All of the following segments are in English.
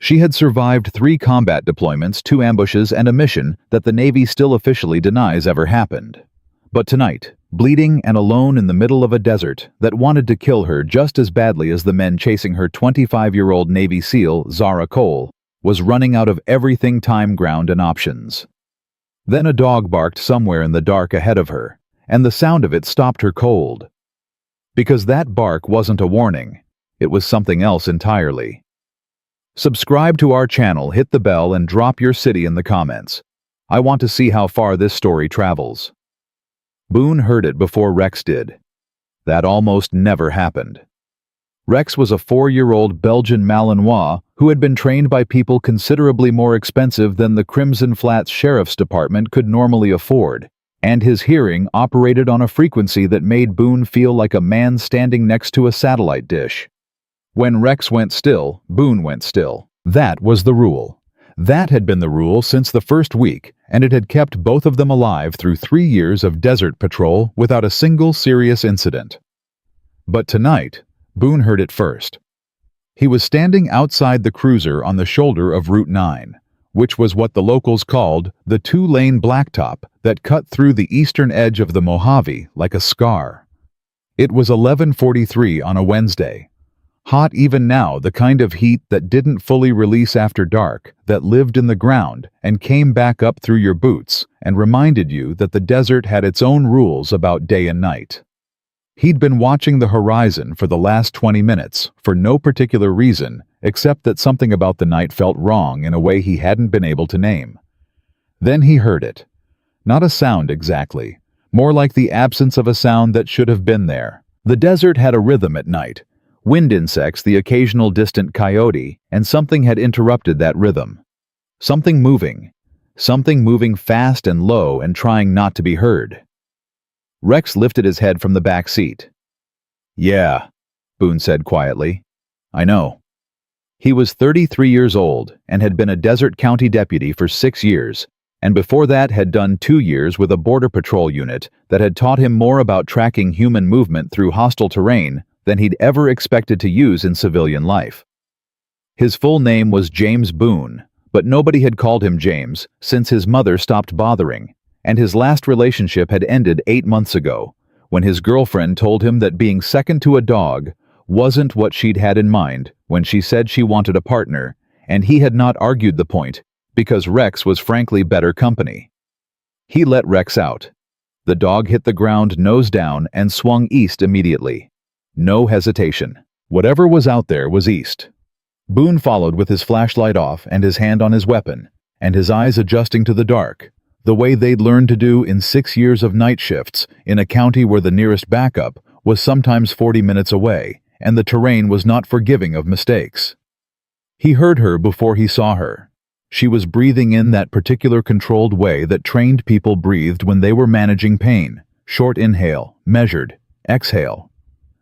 She had survived 3 combat deployments, 2 ambushes, and a mission that the Navy still officially denies ever happened. But tonight, bleeding and alone in the middle of a desert that wanted to kill her just as badly as the men chasing her 25-year-old Navy SEAL, Zara Cole, was running out of everything, time, ground, and options. Then a dog barked somewhere in the dark ahead of her, and the sound of it stopped her cold. Because that bark wasn't a warning, it was something else entirely. Subscribe to our channel, hit the bell, and drop your city in the comments. I want to see how far this story travels. Boone heard it before Rex did. That almost never happened. Rex was a 4-year-old Belgian Malinois who had been trained by people considerably more expensive than the Crimson Flats Sheriff's Department could normally afford, and his hearing operated on a frequency that made Boone feel like a man standing next to a satellite dish. When Rex went still, Boone went still. That was the rule. That had been the rule since the first week, and it had kept both of them alive through 3 years of desert patrol without a single serious incident. But tonight, Boone heard it first. He was standing outside the cruiser on the shoulder of Route 9, which was what the locals called the 2-lane blacktop that cut through the eastern edge of the Mojave like a scar. It was 11:43 on a Wednesday. Hot even now, the kind of heat that didn't fully release after dark, that lived in the ground and came back up through your boots and reminded you that the desert had its own rules about day and night. He'd been watching the horizon for the last 20 minutes for no particular reason except that something about the night felt wrong in a way he hadn't been able to name. Then he heard it. Not a sound exactly, more like the absence of a sound that should have been there. The desert had a rhythm at night. Wind insects, the occasional distant coyote, and something had interrupted that rhythm. Something moving fast and low and trying not to be heard. Rex lifted his head from the back seat. "Yeah," Boone said quietly. "I know." He was 33 years old and had been a Desert County deputy for 6 years, and before that had done 2 years with a border patrol unit that had taught him more about tracking human movement through hostile terrain than he'd ever expected to use in civilian life. His full name was James Boone, but nobody had called him James since his mother stopped bothering, and his last relationship had ended 8 months ago, when his girlfriend told him that being second to a dog wasn't what she'd had in mind when she said she wanted a partner, and he had not argued the point, because Rex was frankly better company. He let Rex out. The dog hit the ground nose down and swung east immediately. No hesitation. Whatever was out there was east. Boone followed with his flashlight off and his hand on his weapon, and his eyes adjusting to the dark, the way they'd learned to do in 6 years of night shifts in a county where the nearest backup was sometimes 40 minutes away, and the terrain was not forgiving of mistakes. He heard her before he saw her. She was breathing in that particular controlled way that trained people breathed when they were managing pain. Short inhale, measured, exhale.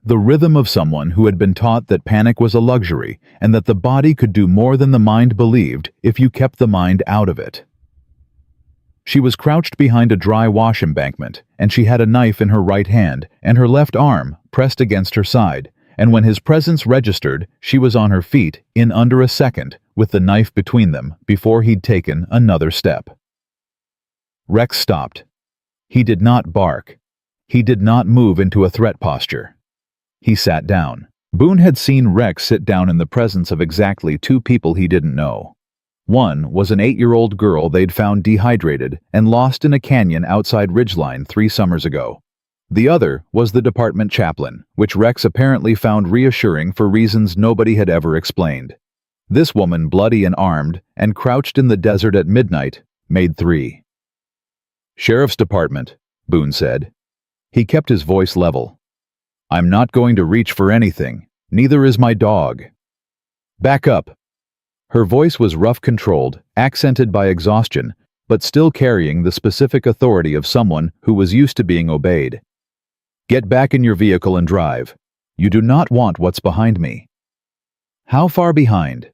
The rhythm of someone who had been taught that panic was a luxury and that the body could do more than the mind believed if you kept the mind out of it. She was crouched behind a dry wash embankment, and she had a knife in her right hand and her left arm pressed against her side, and when his presence registered, she was on her feet in under a second with the knife between them before he'd taken another step. Rex stopped. He did not bark. He did not move into a threat posture. He sat down. Boone had seen Rex sit down in the presence of exactly 2 people he didn't know. One was an 8-year-old girl they'd found dehydrated and lost in a canyon outside Ridgeline 3 summers ago. The other was the department chaplain, which Rex apparently found reassuring for reasons nobody had ever explained. This woman, bloody and armed, and crouched in the desert at midnight, made 3. "Sheriff's Department," Boone said. He kept his voice level. "I'm not going to reach for anything. Neither is my dog." "Back up." Her voice was rough, controlled, accented by exhaustion, but still carrying the specific authority of someone who was used to being obeyed. "Get back in your vehicle and drive. You do not want what's behind me." "How far behind?"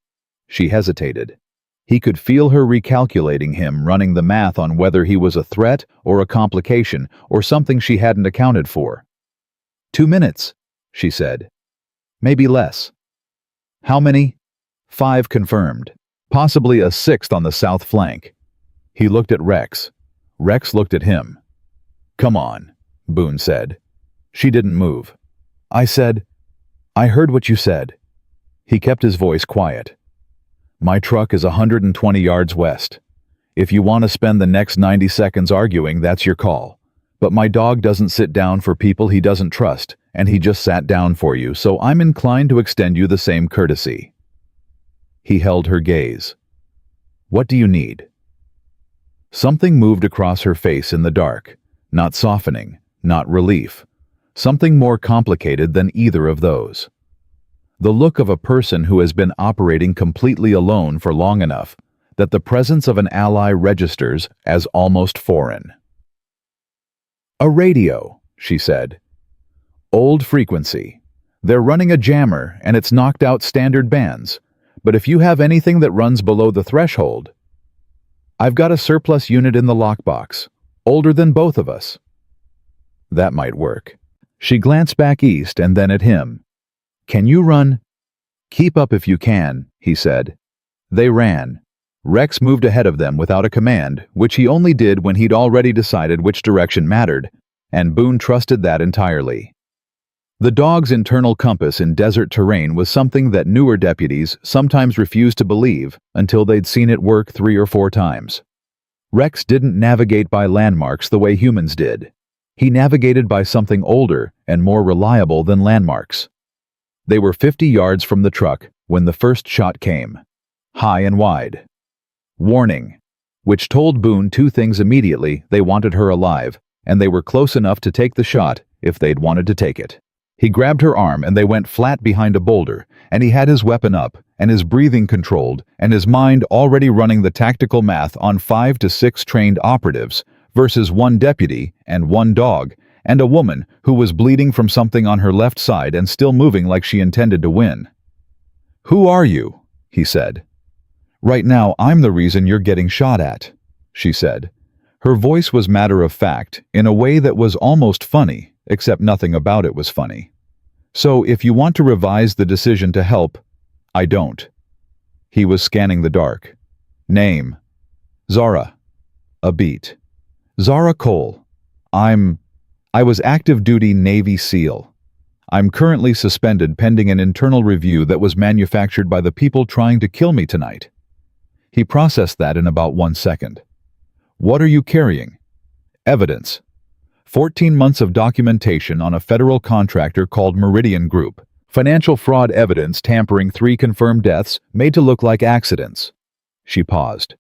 She hesitated. He could feel her recalculating him, running the math on whether he was a threat or a complication or something she hadn't accounted for. 2 minutes, she said. Maybe less. How many? 5 confirmed. possibly a sixth on the south flank. He looked at Rex. Rex looked at him. "Come on," Boone said. She didn't move. "I said, I heard what you said." He kept his voice quiet. "My truck is 120 yards west. If you want to spend the next 90 seconds arguing, that's your call. But my dog doesn't sit down for people he doesn't trust, and he just sat down for you, so I'm inclined to extend you the same courtesy." He held her gaze. "What do you need?" Something moved across her face in the dark, not softening, not relief. Something more complicated than either of those. The look of a person who has been operating completely alone for long enough that the presence of an ally registers as almost foreign. "A radio," she said. "Old frequency. They're running a jammer and it's knocked out standard bands. But if you have anything that runs below the threshold, I've got a surplus unit in the lockbox, older than both of us." That might work. She glanced back east and then at him. "Can you run?" "Keep up if you can," he said. They ran. Rex moved ahead of them without a command, which he only did when he'd already decided which direction mattered, and Boone trusted that entirely. The dog's internal compass in desert terrain was something that newer deputies sometimes refused to believe until they'd seen it work 3 or 4 times. Rex didn't navigate by landmarks the way humans did. He navigated by something older and more reliable than landmarks. They were 50 yards from the truck when the first shot came, high and wide. Warning, which told Boone 2 things immediately: they wanted her alive, and they were close enough to take the shot if they'd wanted to take it. He grabbed her arm and they went flat behind a boulder, and he had his weapon up and his breathing controlled and his mind already running the tactical math on 5 to 6 trained operatives versus 1 deputy and 1 dog and a woman who was bleeding from something on her left side and still moving like she intended to win. "Who are you?" he said. "Right now I'm the reason you're getting shot at," she said. Her voice was matter-of-fact in a way that was almost funny, except nothing about it was funny. "So if you want to revise the decision to help, I don't." He was scanning the dark. "Name?" "Zara." A beat. "Zara Cole. I was active duty Navy SEAL. I'm currently suspended pending an internal review that was manufactured by the people trying to kill me tonight." He processed that in about 1 second. "What are you carrying?" "Evidence. 14 months of documentation on a federal contractor called Meridian Group. Financial fraud evidence tampering 3 confirmed deaths made to look like accidents." She paused.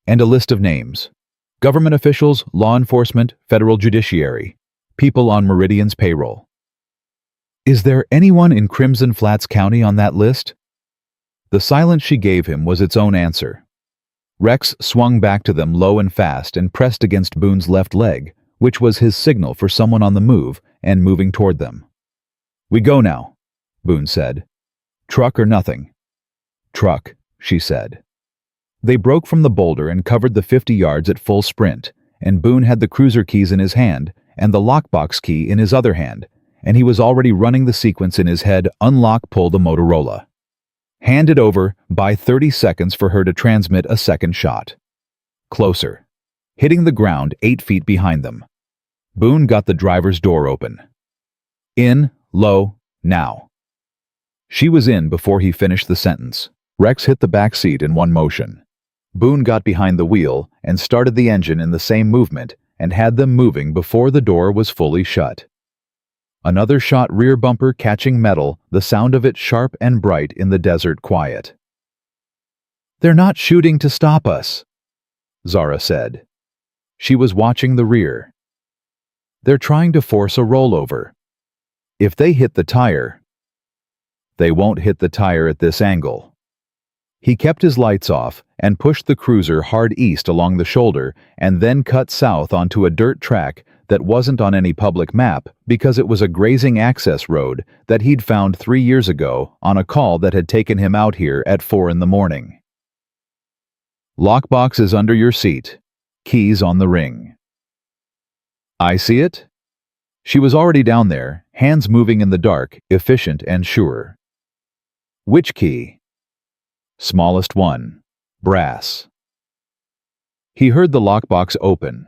"And a list of names. Government officials, law enforcement, federal judiciary. People on Meridian's payroll." "Is there anyone in Crimson Flats County on that list?" The silence she gave him was its own answer. Rex swung back to them low and fast and pressed against Boone's left leg, which was his signal for someone on the move and moving toward them. "We go now," Boone said. "Truck or nothing?" "Truck," she said. They broke from the boulder and covered the 50 yards at full sprint, and Boone had the cruiser keys in his hand and the lockbox key in his other hand, and he was already running the sequence in his head: unlock, pull the Motorola. Hand it over, by 30 seconds for her to transmit a second shot. Closer. Hitting the ground 8 feet behind them. Boone got the driver's door open. "In, low, now." She was in before he finished the sentence. Rex hit the back seat in one motion. Boone got behind the wheel and started the engine in the same movement and had them moving before the door was fully shut. Another shot, rear bumper catching metal, the sound of it sharp and bright in the desert quiet. "They're not shooting to stop us," Zara said. She was watching the rear. "They're trying to force a rollover. If they hit the tire..." "They won't hit the tire at this angle." He kept his lights off and pushed the cruiser hard east along the shoulder and then cut south onto a dirt track that wasn't on any public map because it was a grazing access road that he'd found 3 years ago on a call that had taken him out here at 4 in the morning. "Lockbox is under your seat. Keys on the ring." "I see it?" She was already down there, hands moving in the dark, efficient and sure. "Which key?" "Smallest one." brass. He heard the lockbox open,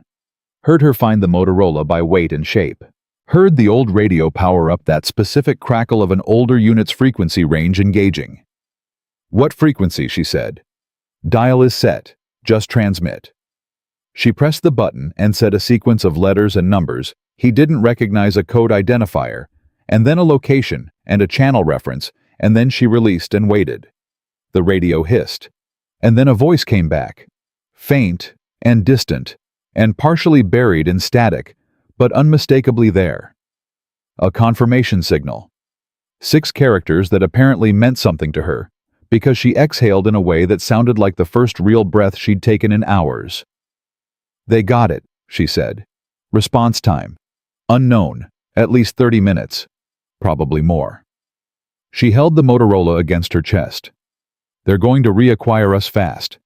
heard her find the Motorola by weight and shape, heard the old radio power up that specific crackle of an older unit's frequency range engaging. "What frequency?" she said. "Dial is set. Just transmit." She pressed the button and said a sequence of letters and numbers. He didn't recognize a code identifier, and then a location and a channel reference, and then she released and waited. The radio hissed, and then a voice came back, faint and distant, and partially buried in static, but unmistakably there. A confirmation signal. 6 characters that apparently meant something to her, because she exhaled in a way that sounded like the first real breath she'd taken in hours. "They got it," she said. "Response time. Unknown. At least 30 minutes. Probably more." She held the Motorola against her chest. "They're going to reacquire us fast.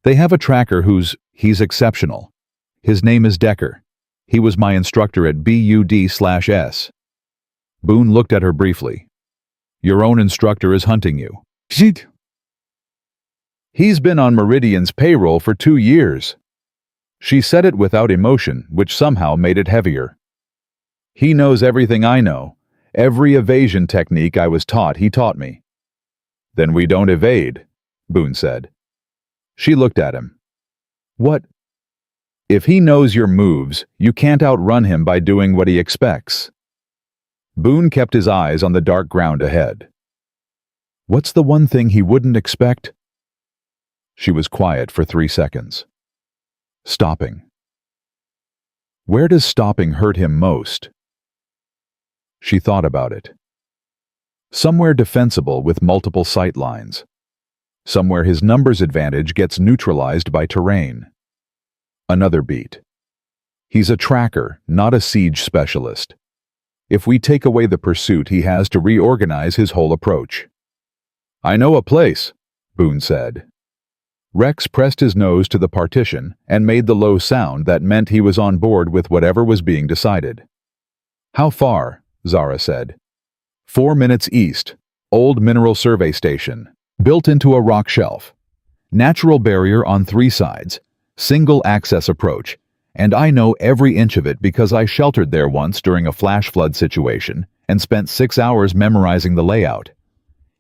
They have a tracker he's exceptional. His name is Decker. He was my instructor at BUD/S. Boone looked at her briefly. "Your own instructor is hunting you." "Shit." "He's been on Meridian's payroll for 2 years. She said it without emotion, which somehow made it heavier. "He knows everything I know. Every evasion technique I was taught, he taught me." "Then we don't evade," Boone said. She looked at him. "What?" "If he knows your moves, you can't outrun him by doing what he expects." Boone kept his eyes on the dark ground ahead. "What's the one thing he wouldn't expect?" She was quiet for 3 seconds. Stopping. Where does stopping hurt him most? She thought about it. Somewhere defensible with multiple sight lines. Somewhere his numbers advantage gets neutralized by terrain. Another beat. He's a tracker, not a siege specialist. If we take away the pursuit, he has to reorganize his whole approach. "I know a place," Boone said. Rex pressed his nose to the partition and made the low sound that meant he was on board with whatever was being decided. "How far?" Zara said. 4 minutes east. Old mineral survey station. Built into a rock shelf. Natural barrier on 3 sides. Single access approach. And I know every inch of it because I sheltered there once during a flash flood situation and spent 6 hours memorizing the layout.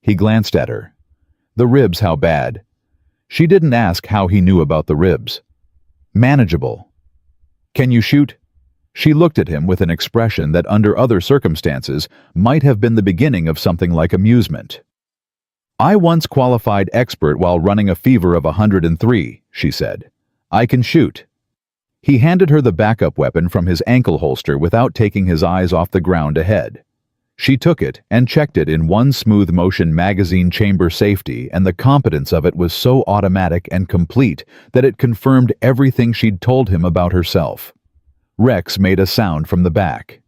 He glanced at her. "The ribs, how bad?" She didn't ask how he knew about the ribs. "Manageable." "Can you shoot?" She looked at him with an expression that under other circumstances might have been the beginning of something like amusement. "I once qualified expert while running a fever of 103, she said. "I can shoot." He handed her the backup weapon from his ankle holster without taking his eyes off the ground ahead. She took it and checked it in one smooth motion magazine chamber safety, and the competence of it was so automatic and complete that it confirmed everything she'd told him about herself. Rex made a sound from the back.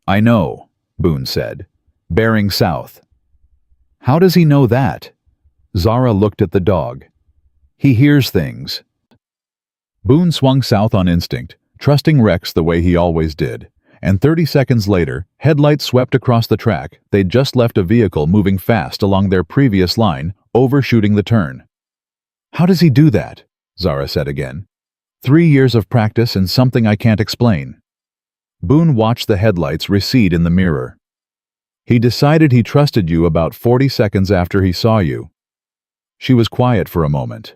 "I know," Boone said. "Bearing south." "How does he know that?" Zara looked at the dog. "He hears things." Boone swung south on instinct, trusting Rex the way he always did. And 30 seconds later, headlights swept across the track. They'd just left a vehicle moving fast along their previous line, overshooting the turn. "How does he do that?" Zara said again. 3 years of practice and something I can't explain." Boone watched the headlights recede in the mirror. "He decided he trusted you about 40 seconds after he saw you." She was quiet for a moment.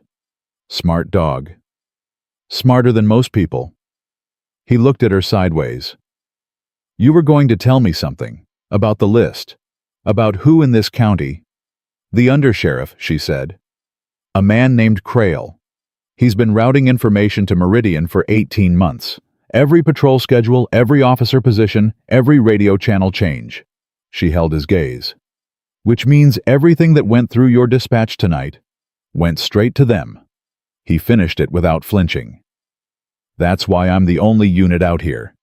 "Smart dog." "Smarter than most people." He looked at her sideways. "You were going to tell me something. About the list. About who in this county." "The undersheriff," she said. "A man named Crail. He's been routing information to Meridian for 18 months. Every patrol schedule, every officer position, every radio channel change." She held his gaze. "Which means everything that went through your dispatch tonight went straight to them." He finished it without flinching. "That's why I'm the only unit out here.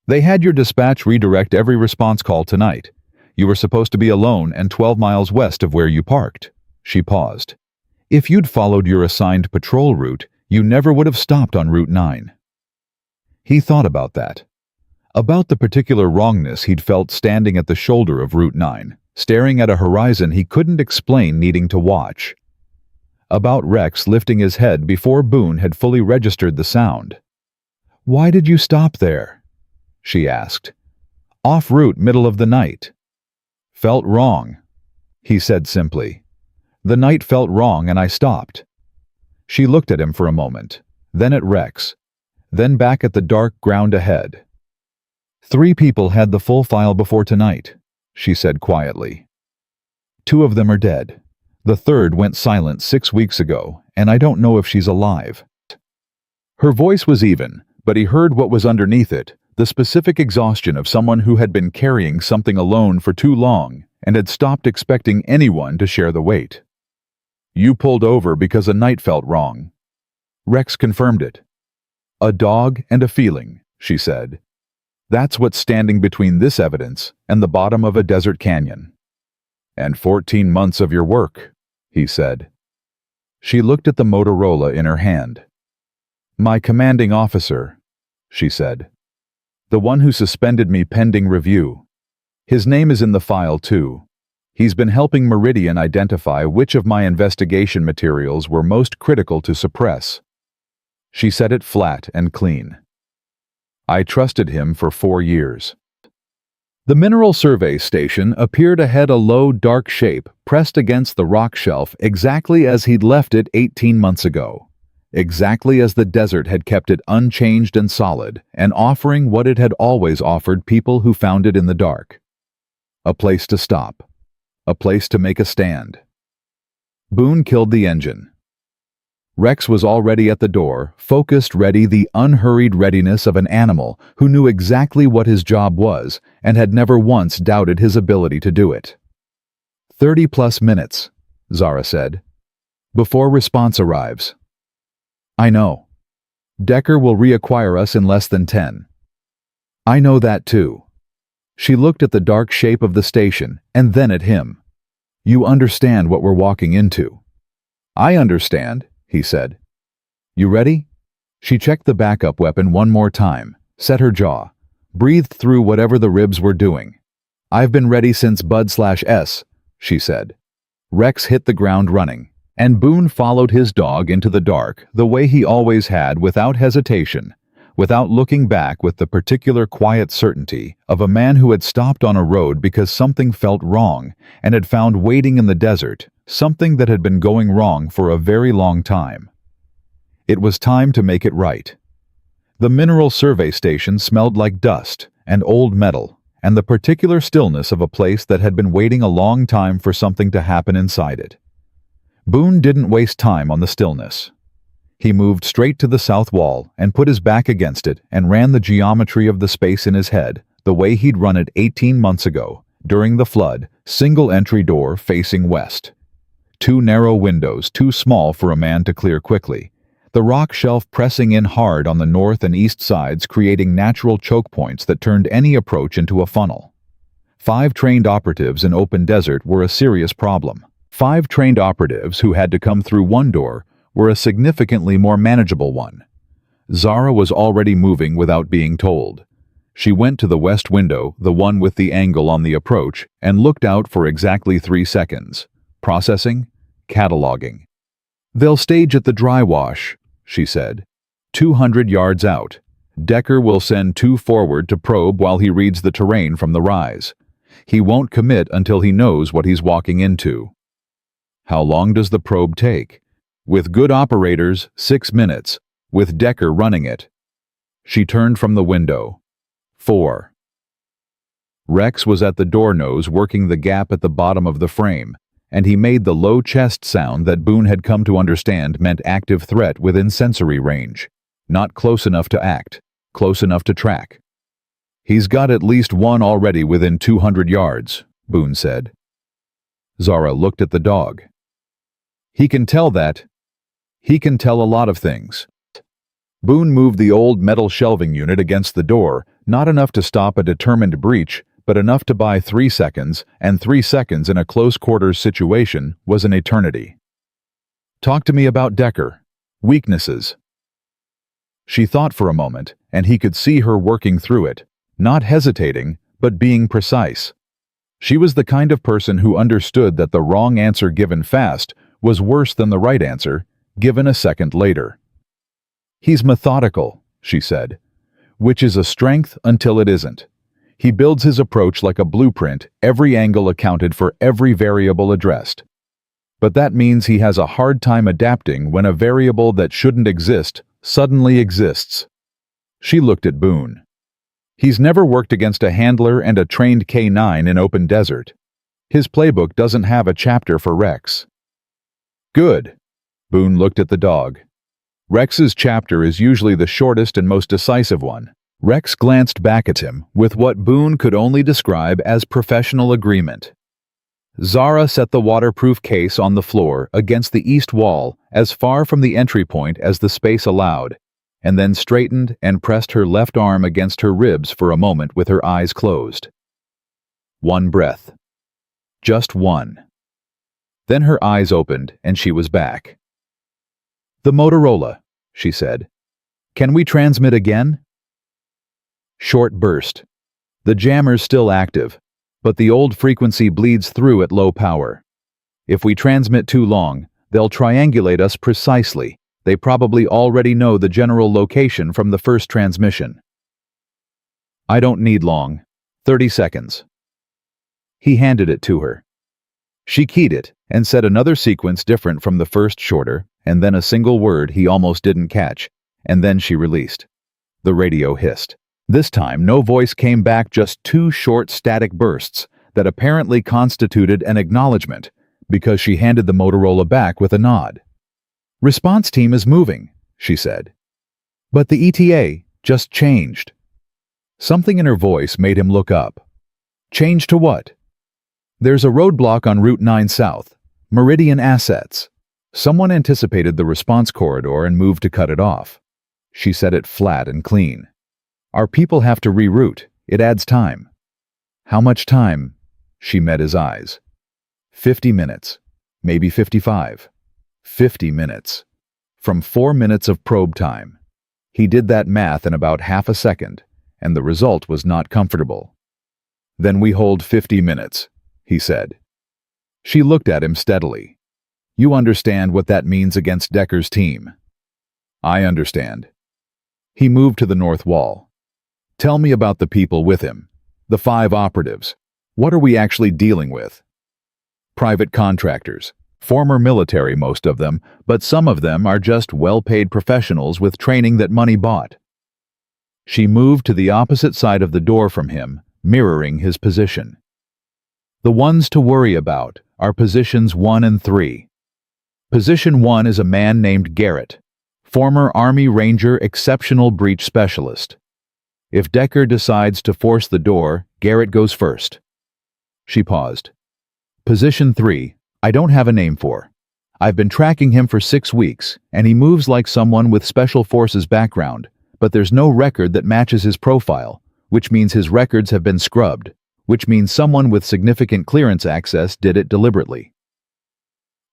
They had your dispatch redirect every response call tonight. You were supposed to be alone and 12 miles west of where you parked." She paused. "If you'd followed your assigned patrol route, you never would have stopped on Route 9. He thought about that. About the particular wrongness he'd felt standing at the shoulder of Route 9, staring at a horizon he couldn't explain needing to watch. about Rex lifting his head before Boone had fully registered the sound. "Why did you stop there?" she asked. "Off route, middle of the night." "Felt wrong," he said simply. "The night felt wrong and I stopped." She looked at him for a moment, then at Rex, then back at the dark ground ahead. "3 people had the full file before tonight," she said quietly. "2 of them are dead. The 3rd went silent 6 weeks ago, and I don't know if she's alive." Her voice was even, but he heard what was underneath it, the specific exhaustion of someone who had been carrying something alone for too long and had stopped expecting anyone to share the weight. "You pulled over because a night felt wrong." Rex confirmed it. "A dog and a feeling," she said. "That's what's standing between this evidence and the bottom of a desert canyon." "And 14 months of your work," he said. She looked at the Motorola in her hand. "My commanding officer," she said. "The one who suspended me pending review. His name is in the file too. He's been helping Meridian identify which of my investigation materials were most critical to suppress." She said it flat and clean. "I trusted him for 4 years." The mineral survey station appeared ahead, a low, dark shape pressed against the rock shelf exactly as he'd left it 18 months ago. Exactly as the desert had kept it unchanged and solid, and offering what it had always offered people who found it in the dark. A place to stop. A place to make a stand. Boone killed the engine. Rex was already at the door, focused, ready, the unhurried readiness of an animal who knew exactly what his job was and had never once doubted his ability to do it. 30+ minutes, Zara said, before response arrives. "I know. Decker will reacquire us in less than 10. "I know that too." She looked at the dark shape of the station and then at him. "You understand what we're walking into." "I understand," he said. "You ready?" She checked the backup weapon one more time, set her jaw, breathed through whatever the ribs were doing. "I've been ready since Bud/S," she said. Rex hit the ground running, and Boone followed his dog into the dark the way he always had, without hesitation, without looking back, with the particular quiet certainty of a man who had stopped on a road because something felt wrong and had found waiting in the desert something that had been going wrong for a very long time. It was time to make it right. The mineral survey station smelled like dust and old metal and the particular stillness of a place that had been waiting a long time for something to happen inside it. Boone didn't waste time on the stillness. He moved straight to the south wall and put his back against it and ran the geometry of the space in his head the way he'd run it 18 months ago, during the flood, single entry door facing west. 2 narrow windows, too small for a man to clear quickly. The rock shelf pressing in hard on the north and east sides, creating natural choke points that turned any approach into a funnel. 5 trained operatives in open desert were a serious problem. 5 trained operatives who had to come through one door were a significantly more manageable one. Zara was already moving without being told. She went to the west window, the one with the angle on the approach, and looked out for exactly 3 seconds. Processing, cataloging. "They'll stage at the dry wash," she said. 200 yards out. Decker will send 2 forward to probe while he reads the terrain from the rise. He won't commit until he knows what he's walking into. "How long does the probe take?" "With good operators, 6 minutes, with Decker running it." She turned from the window. 4. Rex was at the door nose, working the gap at the bottom of the frame, and he made the low chest sound that Boone had come to understand meant active threat within sensory range. Not close enough to act, close enough to track. "He's got at least one already within 200 yards, Boone said. Zara looked at the dog. "He can tell that. He can tell a lot of things." Boone moved the old metal shelving unit against the door, not enough to stop a determined breach, but enough to buy 3 seconds, and 3 seconds in a close-quarters situation was an eternity. "Talk to me about Decker. Weaknesses." She thought for a moment, and he could see her working through it, not hesitating, but being precise. She was the kind of person who understood that the wrong answer given fast was worse than the right answer, given a second later. "He's methodical," she said, "which is a strength until it isn't. He builds his approach like a blueprint, every angle accounted for, every variable addressed. But that means he has a hard time adapting when a variable that shouldn't exist suddenly exists." She looked at Boone. "He's never worked against a handler and a trained K9 in open desert. His playbook doesn't have a chapter for Rex." "Good." Boone looked at the dog. "Rex's chapter is usually the shortest and most decisive one." Rex glanced back at him with what Boone could only describe as professional agreement. Zara set the waterproof case on the floor against the east wall as far from the entry point as the space allowed, and then straightened and pressed her left arm against her ribs for a moment with her eyes closed. One breath. Just one. Then her eyes opened and she was back. "The Motorola," she said. "Can we transmit again?" Short burst. "The jammer's still active, but the old frequency bleeds through at low power. If we transmit too long, they'll triangulate us precisely. They probably already know the general location from the first transmission." "I don't need long. 30 seconds. He handed it to her. She keyed it and said another sequence different from the first, shorter, and then a single word he almost didn't catch, and then she released. The radio hissed. This time, no voice came back, just two short static bursts that apparently constituted an acknowledgement, because she handed the Motorola back with a nod. "Response team is moving," she said. "But the ETA just changed." Something in her voice made him look up. "Change to what?" "There's a roadblock on Route 9 South. Meridian assets." Someone anticipated the response corridor and moved to cut it off. She said it flat and clean. "Our people have to reroute. It adds time." "How much time?" She met his eyes. 50 minutes. Maybe 55. 50 minutes. From 4 minutes of probe time. He did that math in about half a second, and the result was not comfortable. "Then we hold 50 minutes, he said. She looked at him steadily. "You understand what that means against Decker's team?" "I understand." He moved to the north wall. "Tell me about the people with him. The 5 operatives. What are we actually dealing with?" "Private contractors. Former military, most of them, but some of them are just well-paid professionals with training that money bought." She moved to the opposite side of the door from him, mirroring his position. "The ones to worry about are positions 1 and 3. Position 1 is a man named Garrett, former Army Ranger exceptional breach specialist. If Decker decides to force the door, Garrett goes first." She paused. "Position 3, I don't have a name for. I've been tracking him for 6 weeks, and he moves like someone with Special Forces background, but there's no record that matches his profile, which means his records have been scrubbed, which means someone with significant clearance access did it deliberately."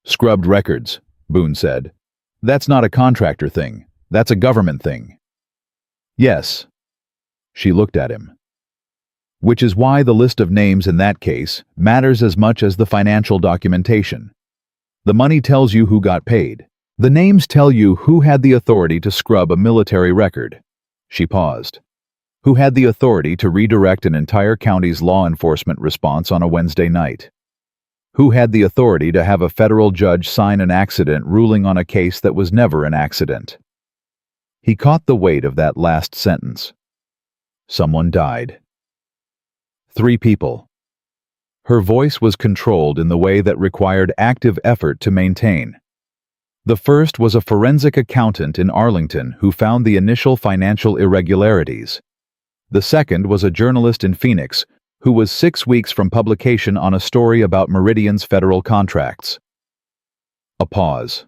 "Scrubbed records," Boone said. "That's not a contractor thing. That's a government thing." "Yes." She looked at him. "Which is why the list of names in that case matters as much as the financial documentation. The money tells you who got paid. The names tell you who had the authority to scrub a military record." She paused. "Who had the authority to redirect an entire county's law enforcement response on a Wednesday night? Who had the authority to have a federal judge sign an accident ruling on a case that was never an accident?" He caught the weight of that last sentence. Someone died. 3 people. Her voice was controlled in the way that required active effort to maintain. The first was a forensic accountant in Arlington who found the initial financial irregularities. The second was a journalist in Phoenix who was 6 weeks from publication on a story about Meridian's federal contracts. A pause.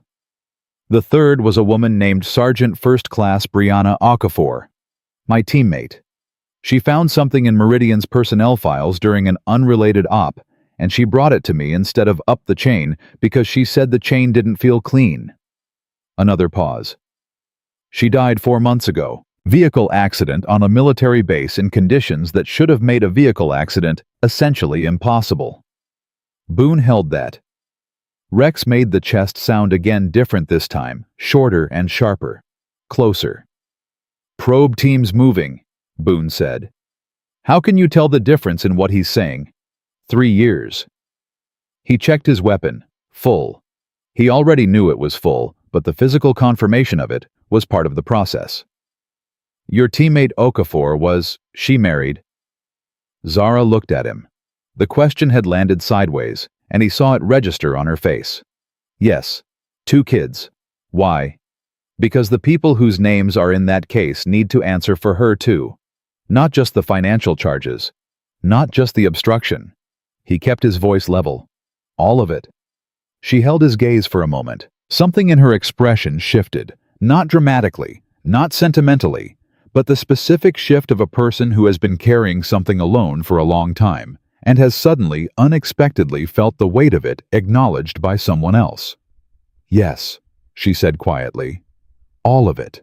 The third was a woman named Sergeant First Class Brianna Okafor, my teammate. She found something in Meridian's personnel files during an unrelated op, and she brought it to me instead of up the chain because she said the chain didn't feel clean. Another pause. She died 4 months ago. Vehicle accident on a military base in conditions that should have made a vehicle accident essentially impossible. Boone held that. Rex made the chest sound again different this time, shorter and sharper. Closer. "Probe team's moving," Boone said. "How can you tell the difference in what he's saying?" 3 years. He checked his weapon. Full. He already knew it was full, but the physical confirmation of it was part of the process. "Your teammate Okafor she married?" Zara looked at him. The question had landed sideways, and he saw it register on her face. "Yes. 2 kids. Why?" "Because the people whose names are in that case need to answer for her too. Not just the financial charges. Not just the obstruction." He kept his voice level. "All of it." She held his gaze for a moment. Something in her expression shifted, not dramatically, not sentimentally, but the specific shift of a person who has been carrying something alone for a long time, and has suddenly, unexpectedly felt the weight of it acknowledged by someone else. "Yes," she said quietly. "All of it."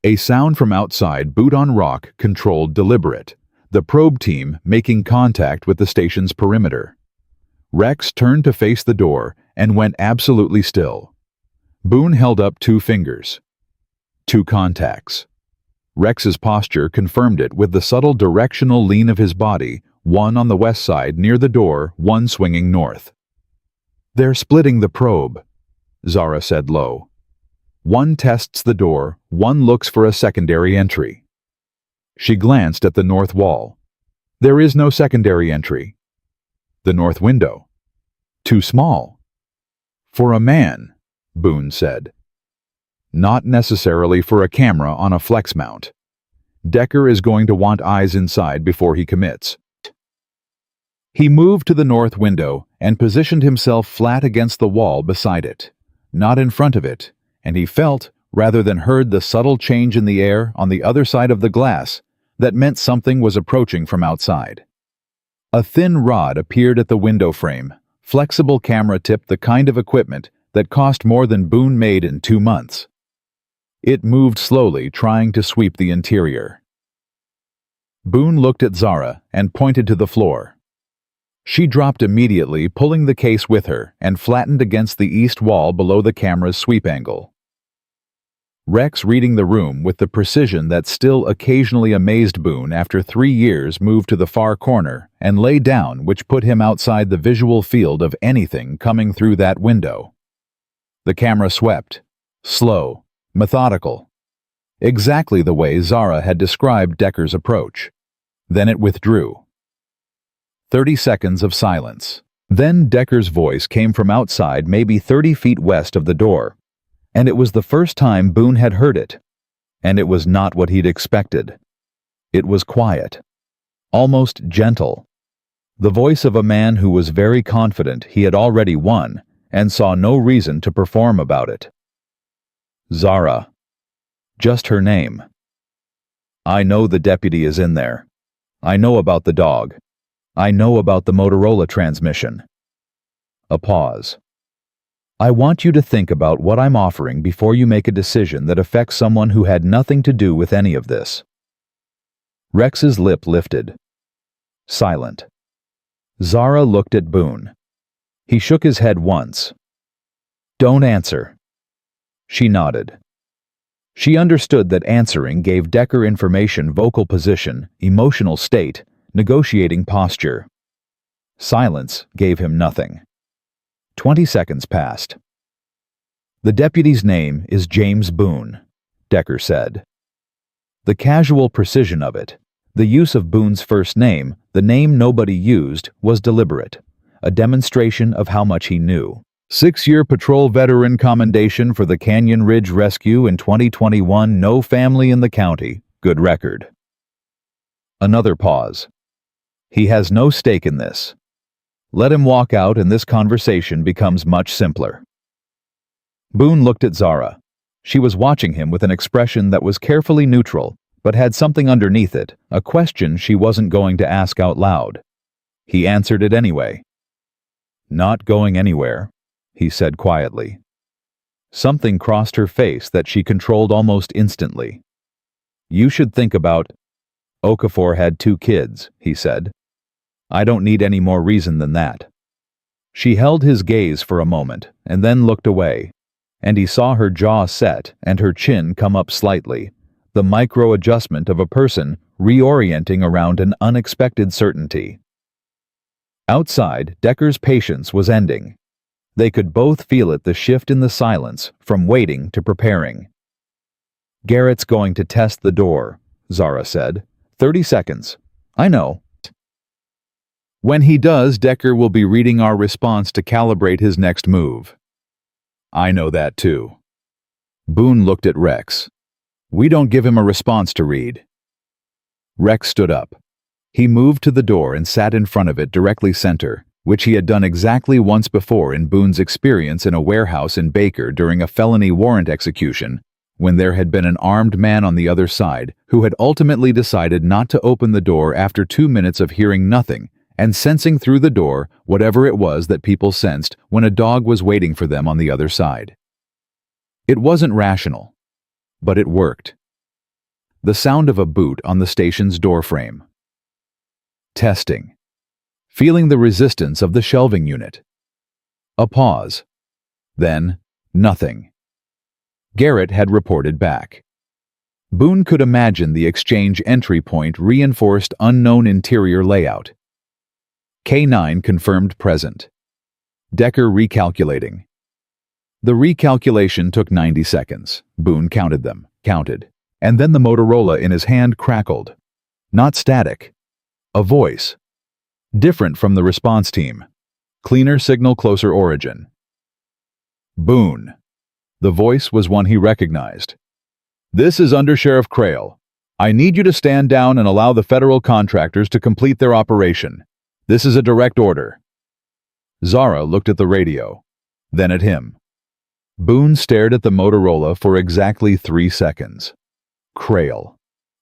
A sound from outside Boot on Rock controlled deliberate, the probe team making contact with the station's perimeter. Rex turned to face the door and went absolutely still. Boone held up 2 fingers. 2 contacts. Rex's posture confirmed it with the subtle directional lean of his body, one on the west side near the door, one swinging north. "They're splitting the probe," Zara said low. "One tests the door, one looks for a secondary entry." She glanced at the north wall. "There is no secondary entry." "The north window." "Too small." "For a man," Boone said. "Not necessarily for a camera on a flex mount. Decker is going to want eyes inside before he commits." He moved to the north window and positioned himself flat against the wall beside it, not in front of it, and he felt, rather than heard, the subtle change in the air on the other side of the glass that meant something was approaching from outside. A thin rod appeared at the window frame, flexible camera tip, the kind of equipment that cost more than Boone made in 2 months. It moved slowly, trying to sweep the interior. Boone looked at Zara and pointed to the floor. She dropped immediately, pulling the case with her, and flattened against the east wall below the camera's sweep angle. Rex, reading the room with the precision that still occasionally amazed Boone after 3 years, moved to the far corner and lay down, which put him outside the visual field of anything coming through that window. The camera swept, slow, methodical, exactly the way Zara had described Decker's approach. Then it withdrew. 30 seconds of silence. Then Decker's voice came from outside, maybe 30 feet west of the door. And it was the first time Boone had heard it. And it was not what he'd expected. It was quiet. Almost gentle. The voice of a man who was very confident he had already won and saw no reason to perform about it. "Zara." Just her name. "I know the deputy is in there. I know about the dog. I know about the Motorola transmission." A pause. "I want you to think about what I'm offering before you make a decision that affects someone who had nothing to do with any of this." Rex's lip lifted. Silent. Zara looked at Boone. He shook his head once. "Don't answer." She nodded. She understood that answering gave Decker information, vocal position, emotional state, negotiating posture. Silence gave him nothing. 20 seconds passed. "The deputy's name is James Boone," Decker said. The casual precision of it, the use of Boone's first name, the name nobody used, was deliberate, a demonstration of how much he knew. 6-year patrol veteran commendation for the Canyon Ridge Rescue in 2021, no family in the county, good record. Another pause. "He has no stake in this. Let him walk out and this conversation becomes much simpler." Boone looked at Zara. She was watching him with an expression that was carefully neutral, but had something underneath it, a question she wasn't going to ask out loud. He answered it anyway. "Not going anywhere," he said quietly. Something crossed her face that she controlled almost instantly. "You should think about—" "Okafor had 2 kids," he said. "I don't need any more reason than that." She held his gaze for a moment and then looked away, and he saw her jaw set and her chin come up slightly, the micro-adjustment of a person reorienting around an unexpected certainty. Outside, Decker's patience was ending. They could both feel it, the shift in the silence from waiting to preparing. "Garrett's going to test the door," Zara said. 30 seconds. "I know." "When he does, Decker will be reading our response to calibrate his next move." "I know that too." Boone looked at Rex. "We don't give him a response to read." Rex stood up. He moved to the door and sat in front of it, directly center, which he had done exactly once before in Boone's experience in a warehouse in Baker during a felony warrant execution, when there had been an armed man on the other side who had ultimately decided not to open the door after 2 minutes of hearing nothing and sensing through the door whatever it was that people sensed when a dog was waiting for them on the other side. It wasn't rational, but it worked. The sound of a boot on the station's doorframe. Testing. Feeling the resistance of the shelving unit. A pause. Then, nothing. Garrett had reported back. Boone could imagine the exchange entry point reinforced unknown interior layout. K9 confirmed present. Decker recalculating. The recalculation took 90 seconds. Boone counted, and then the Motorola in his hand crackled. Not static. A voice. Different from the response team. Cleaner signal, closer origin. "Boone." The voice was one he recognized. "This is Undersheriff Crail. I need you to stand down and allow the federal contractors to complete their operation. This is a direct order." Zara looked at the radio, then at him. Boone stared at the Motorola for exactly 3 seconds. Crail.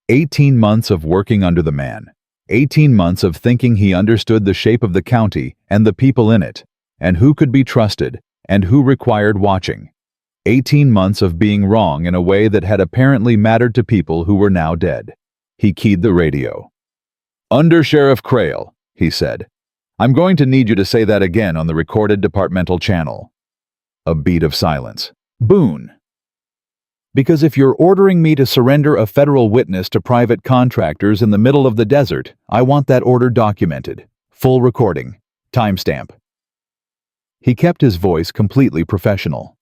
18 months of working under the man. 18 months of thinking he understood the shape of the county and the people in it, and who could be trusted, and who required watching. 18 months of being wrong in a way that had apparently mattered to people who were now dead. He keyed the radio. "Undersheriff Crail," he said. "I'm going to need you to say that again on the recorded departmental channel." A beat of silence. "Boone." "Because if you're ordering me to surrender a federal witness to private contractors in the middle of the desert, I want that order documented. Full recording. Timestamp." He kept his voice completely professional.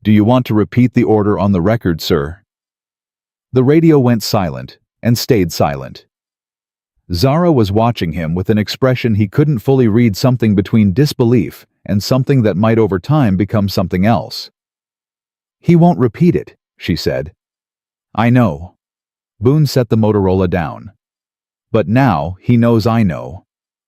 "Do you want to repeat the order on the record, sir?" The radio went silent and stayed silent. Zara was watching him with an expression he couldn't fully read, something between disbelief and something that might over time become something else. "He won't repeat it," she said. "I know." Boone set the Motorola down. "But now he knows I know.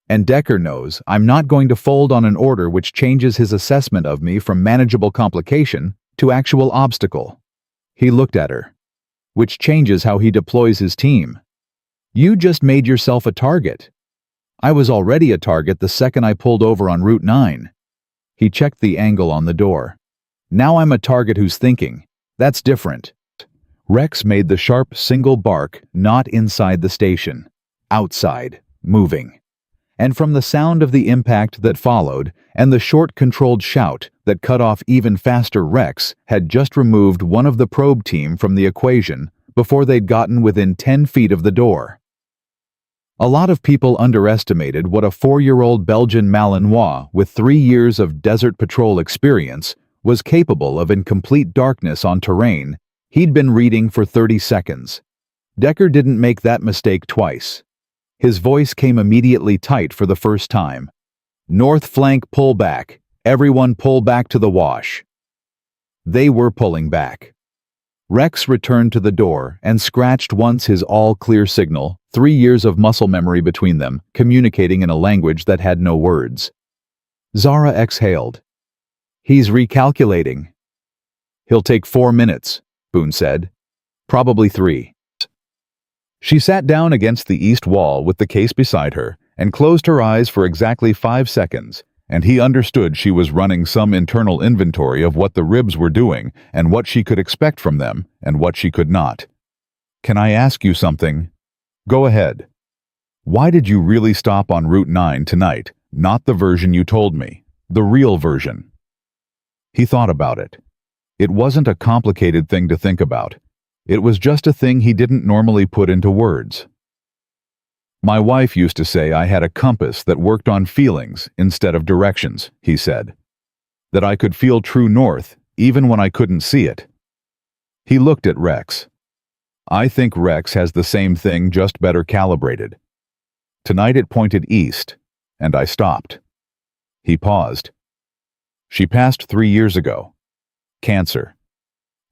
And Decker knows I'm not going to fold on an order which changes his assessment of me from manageable complication to actual obstacle." He looked at her. "Which changes how he deploys his team. You just made yourself a target. I was already a target the second I pulled over on Route 9. He checked the angle on the door. "Now I'm a target who's thinking. That's different." Rex made the sharp single bark, not inside the station. Outside, moving. And from the sound of the impact that followed, and the short controlled shout that cut off even faster, Rex had just removed one of the probe team from the equation before they'd gotten within 10 feet of the door. A lot of people underestimated what a 4-year-old Belgian Malinois with 3 years of desert patrol experience was capable of in complete darkness on terrain he'd been reading for 30 seconds. Decker didn't make that mistake twice. His voice came immediately tight for the first time. "North flank pull back. Everyone pull back to the wash." They were pulling back. Rex returned to the door and scratched once his all-clear signal, 3 years of muscle memory between them, communicating in a language that had no words. Zara exhaled. "He's recalculating." "He'll take 4 minutes, Boone said. "Probably 3. She sat down against the east wall with the case beside her and closed her eyes for exactly 5 seconds, and he understood she was running some internal inventory of what the ribs were doing and what she could expect from them and what she could not. "Can I ask you something?" "Go ahead." "Why did you really stop on Route 9 tonight, Not the version you told me. The real version. He thought about it. It wasn't a complicated thing to think about. It was just a thing he didn't normally put into words. My wife used to say I had a compass that worked on feelings instead of directions, he said. That I could feel true north even when I couldn't see it. He looked at Rex. I think Rex has the same thing, just better calibrated. Tonight it pointed east, and I stopped. He paused. She passed 3 years ago. Cancer.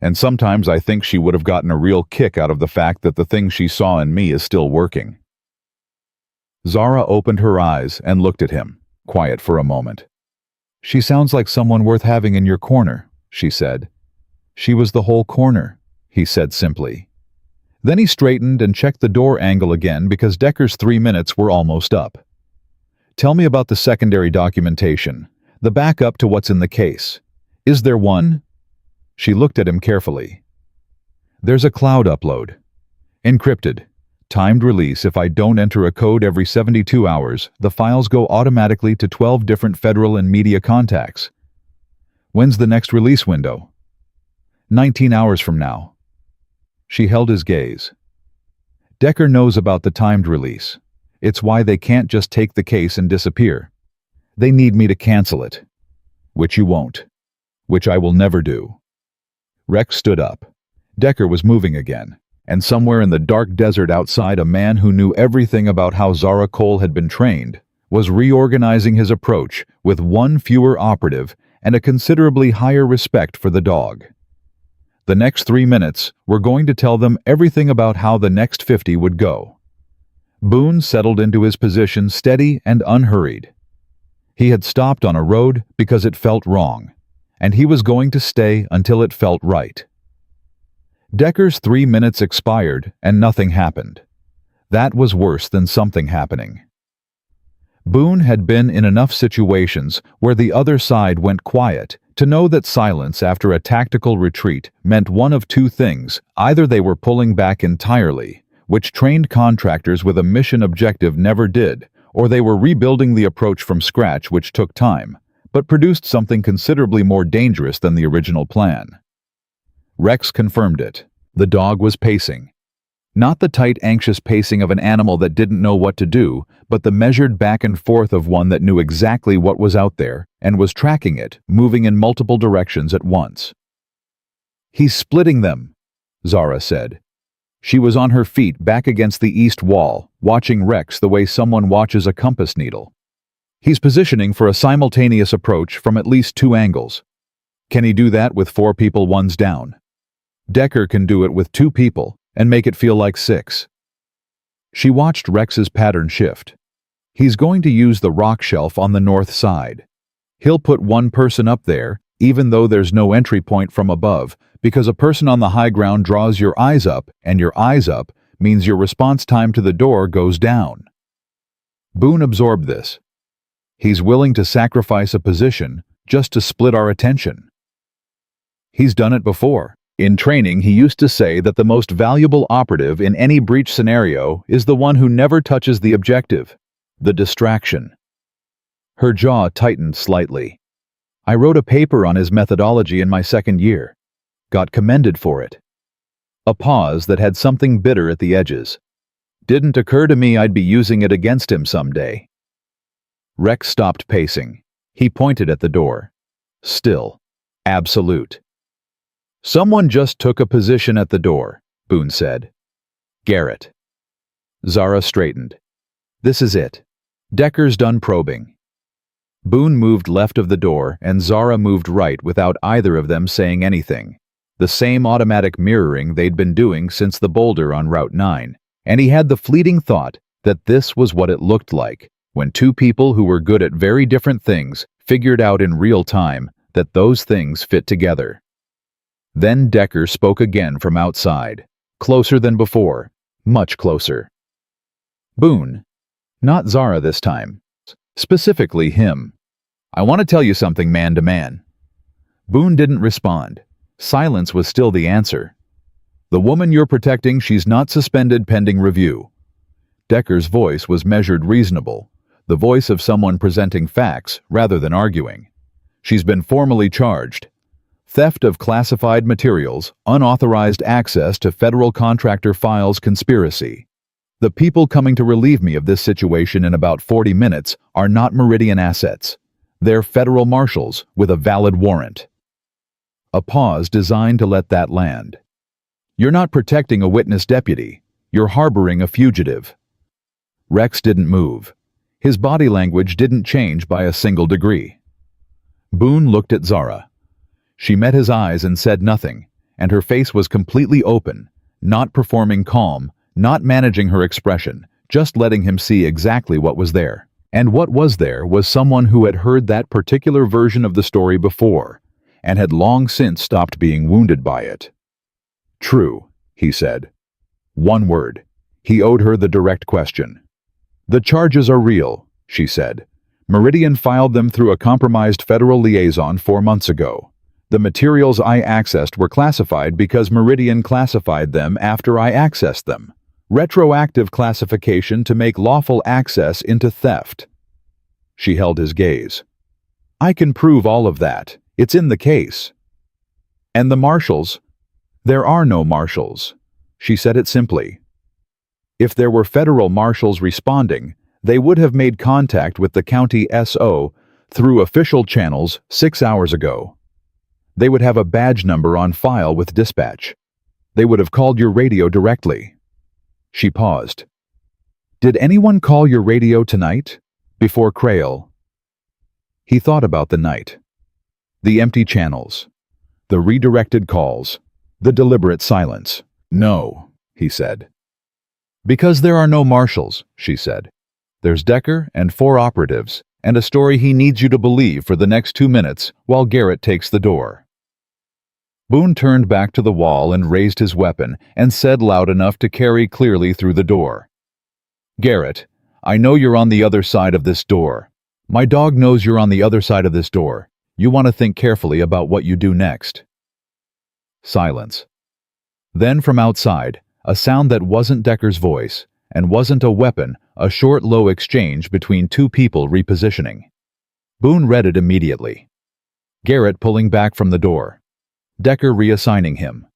And sometimes I think she would have gotten a real kick out of the fact that the thing she saw in me is still working. Zara opened her eyes and looked at him, quiet for a moment. She sounds like someone worth having in your corner, she said. She was the whole corner, he said simply. Then he straightened and checked the door angle again because Decker's 3 minutes were almost up. Tell me about the secondary documentation, the backup to what's in the case. Is there one? She looked at him carefully. There's a cloud upload. Encrypted. Timed release. If I don't enter a code every 72 hours, the files go automatically to 12 different federal and media contacts. When's the next release window? 19 hours from now. She held his gaze. Decker knows about the timed release. It's why they can't just take the case and disappear. They need me to cancel it. Which you won't. Which I will never do. Rex stood up. Decker was moving again. And somewhere in the dark desert outside, a man who knew everything about how Zara Cole had been trained was reorganizing his approach with one fewer operative and a considerably higher respect for the dog. The next 3 minutes were going to tell them everything about how the next 50 would go. Boone settled into his position steady and unhurried. He had stopped on a road because it felt wrong, and he was going to stay until it felt right. Decker's 3 minutes expired and nothing happened. That was worse than something happening. Boone had been in enough situations where the other side went quiet to know that silence after a tactical retreat meant one of two things. Either they were pulling back entirely, which trained contractors with a mission objective never did, or they were rebuilding the approach from scratch, which took time, but produced something considerably more dangerous than the original plan. Rex confirmed it. The dog was pacing. Not the tight, anxious pacing of an animal that didn't know what to do, but the measured back and forth of one that knew exactly what was out there and was tracking it, moving in multiple directions at once. He's splitting them, Zara said. She was on her feet back against the east wall, watching Rex the way someone watches a compass needle. He's positioning for a simultaneous approach from at least 2 angles. Can he do that with 4 people, one's down? Decker can do it with 2 people and make it feel like 6. She watched Rex's pattern shift. He's going to use the rock shelf on the north side. He'll put 1 person up there, even though there's no entry point from above, because a person on the high ground draws your eyes up, and your eyes up means your response time to the door goes down. Boone absorbed this. He's willing to sacrifice a position just to split our attention. He's done it before. In training, he used to say that the most valuable operative in any breach scenario is the one who never touches the objective, the distraction. Her jaw tightened slightly. I wrote a paper on his methodology in my 2nd year. Got commended for it. A pause that had something bitter at the edges. Didn't occur to me I'd be using it against him someday. Rex stopped pacing. He pointed at the door. Still. Absolute. Someone just took a position at the door, Boone said. Garrett. Zara straightened. This is it. Decker's done probing. Boone moved left of the door and Zara moved right without either of them saying anything. The same automatic mirroring they'd been doing since the boulder on Route 9, and he had the fleeting thought that this was what it looked like when 2 people who were good at very different things figured out in real time that those things fit together. Then Decker spoke again from outside, closer than before, much closer. Boone. Not Zara this time. Specifically him. I want to tell you something man to man. Boone didn't respond. Silence was still the answer. The woman you're protecting, she's not suspended pending review. Decker's voice was measured, reasonable. the voice of someone presenting facts rather than arguing. She's been formally charged. Theft of classified materials, unauthorized access to federal contractor files, conspiracy. The people coming to relieve me of this situation in about 40 minutes are not Meridian assets. They're federal marshals with a valid warrant. A pause designed to let that land. You're not protecting a witness deputy. You're harboring a fugitive. Rex didn't move. His body language didn't change by a single degree. Boone looked at Zara. She met his eyes and said nothing, and her face was completely open, not performing calm, not managing her expression, just letting him see exactly what was there. And what was there was someone who had heard that particular version of the story before, and had long since stopped being wounded by it. True, he said. One word. He owed her the direct question. The charges are real, she said. Meridian filed them through a compromised federal liaison 4 months ago. The materials I accessed were classified because Meridian classified them after I accessed them. Retroactive classification to make lawful access into theft. She held his gaze. I can prove all of that. It's in the case. And the marshals? There are no marshals. She said it simply. If there were federal marshals responding, they would have made contact with the county SO through official channels 6 hours ago. They would have a badge number on file with dispatch. They would have called your radio directly. She paused. Did anyone call your radio tonight? Before Crail? He thought about the night. The empty channels. The redirected calls. The deliberate silence. No, he said. Because there are no marshals, she said. There's Decker and 4 operatives, and a story he needs you to believe for the next 2 minutes while Garrett takes the door. Boone turned back to the wall and raised his weapon and said loud enough to carry clearly through the door. Garrett, I know you're on the other side of this door. My dog knows you're on the other side of this door. You want to think carefully about what you do next. Silence. Then from outside, a sound that wasn't Decker's voice and wasn't a weapon, a short, low exchange between 2 people repositioning. Boone read it immediately. Garrett pulling back from the door. Decker reassigning him.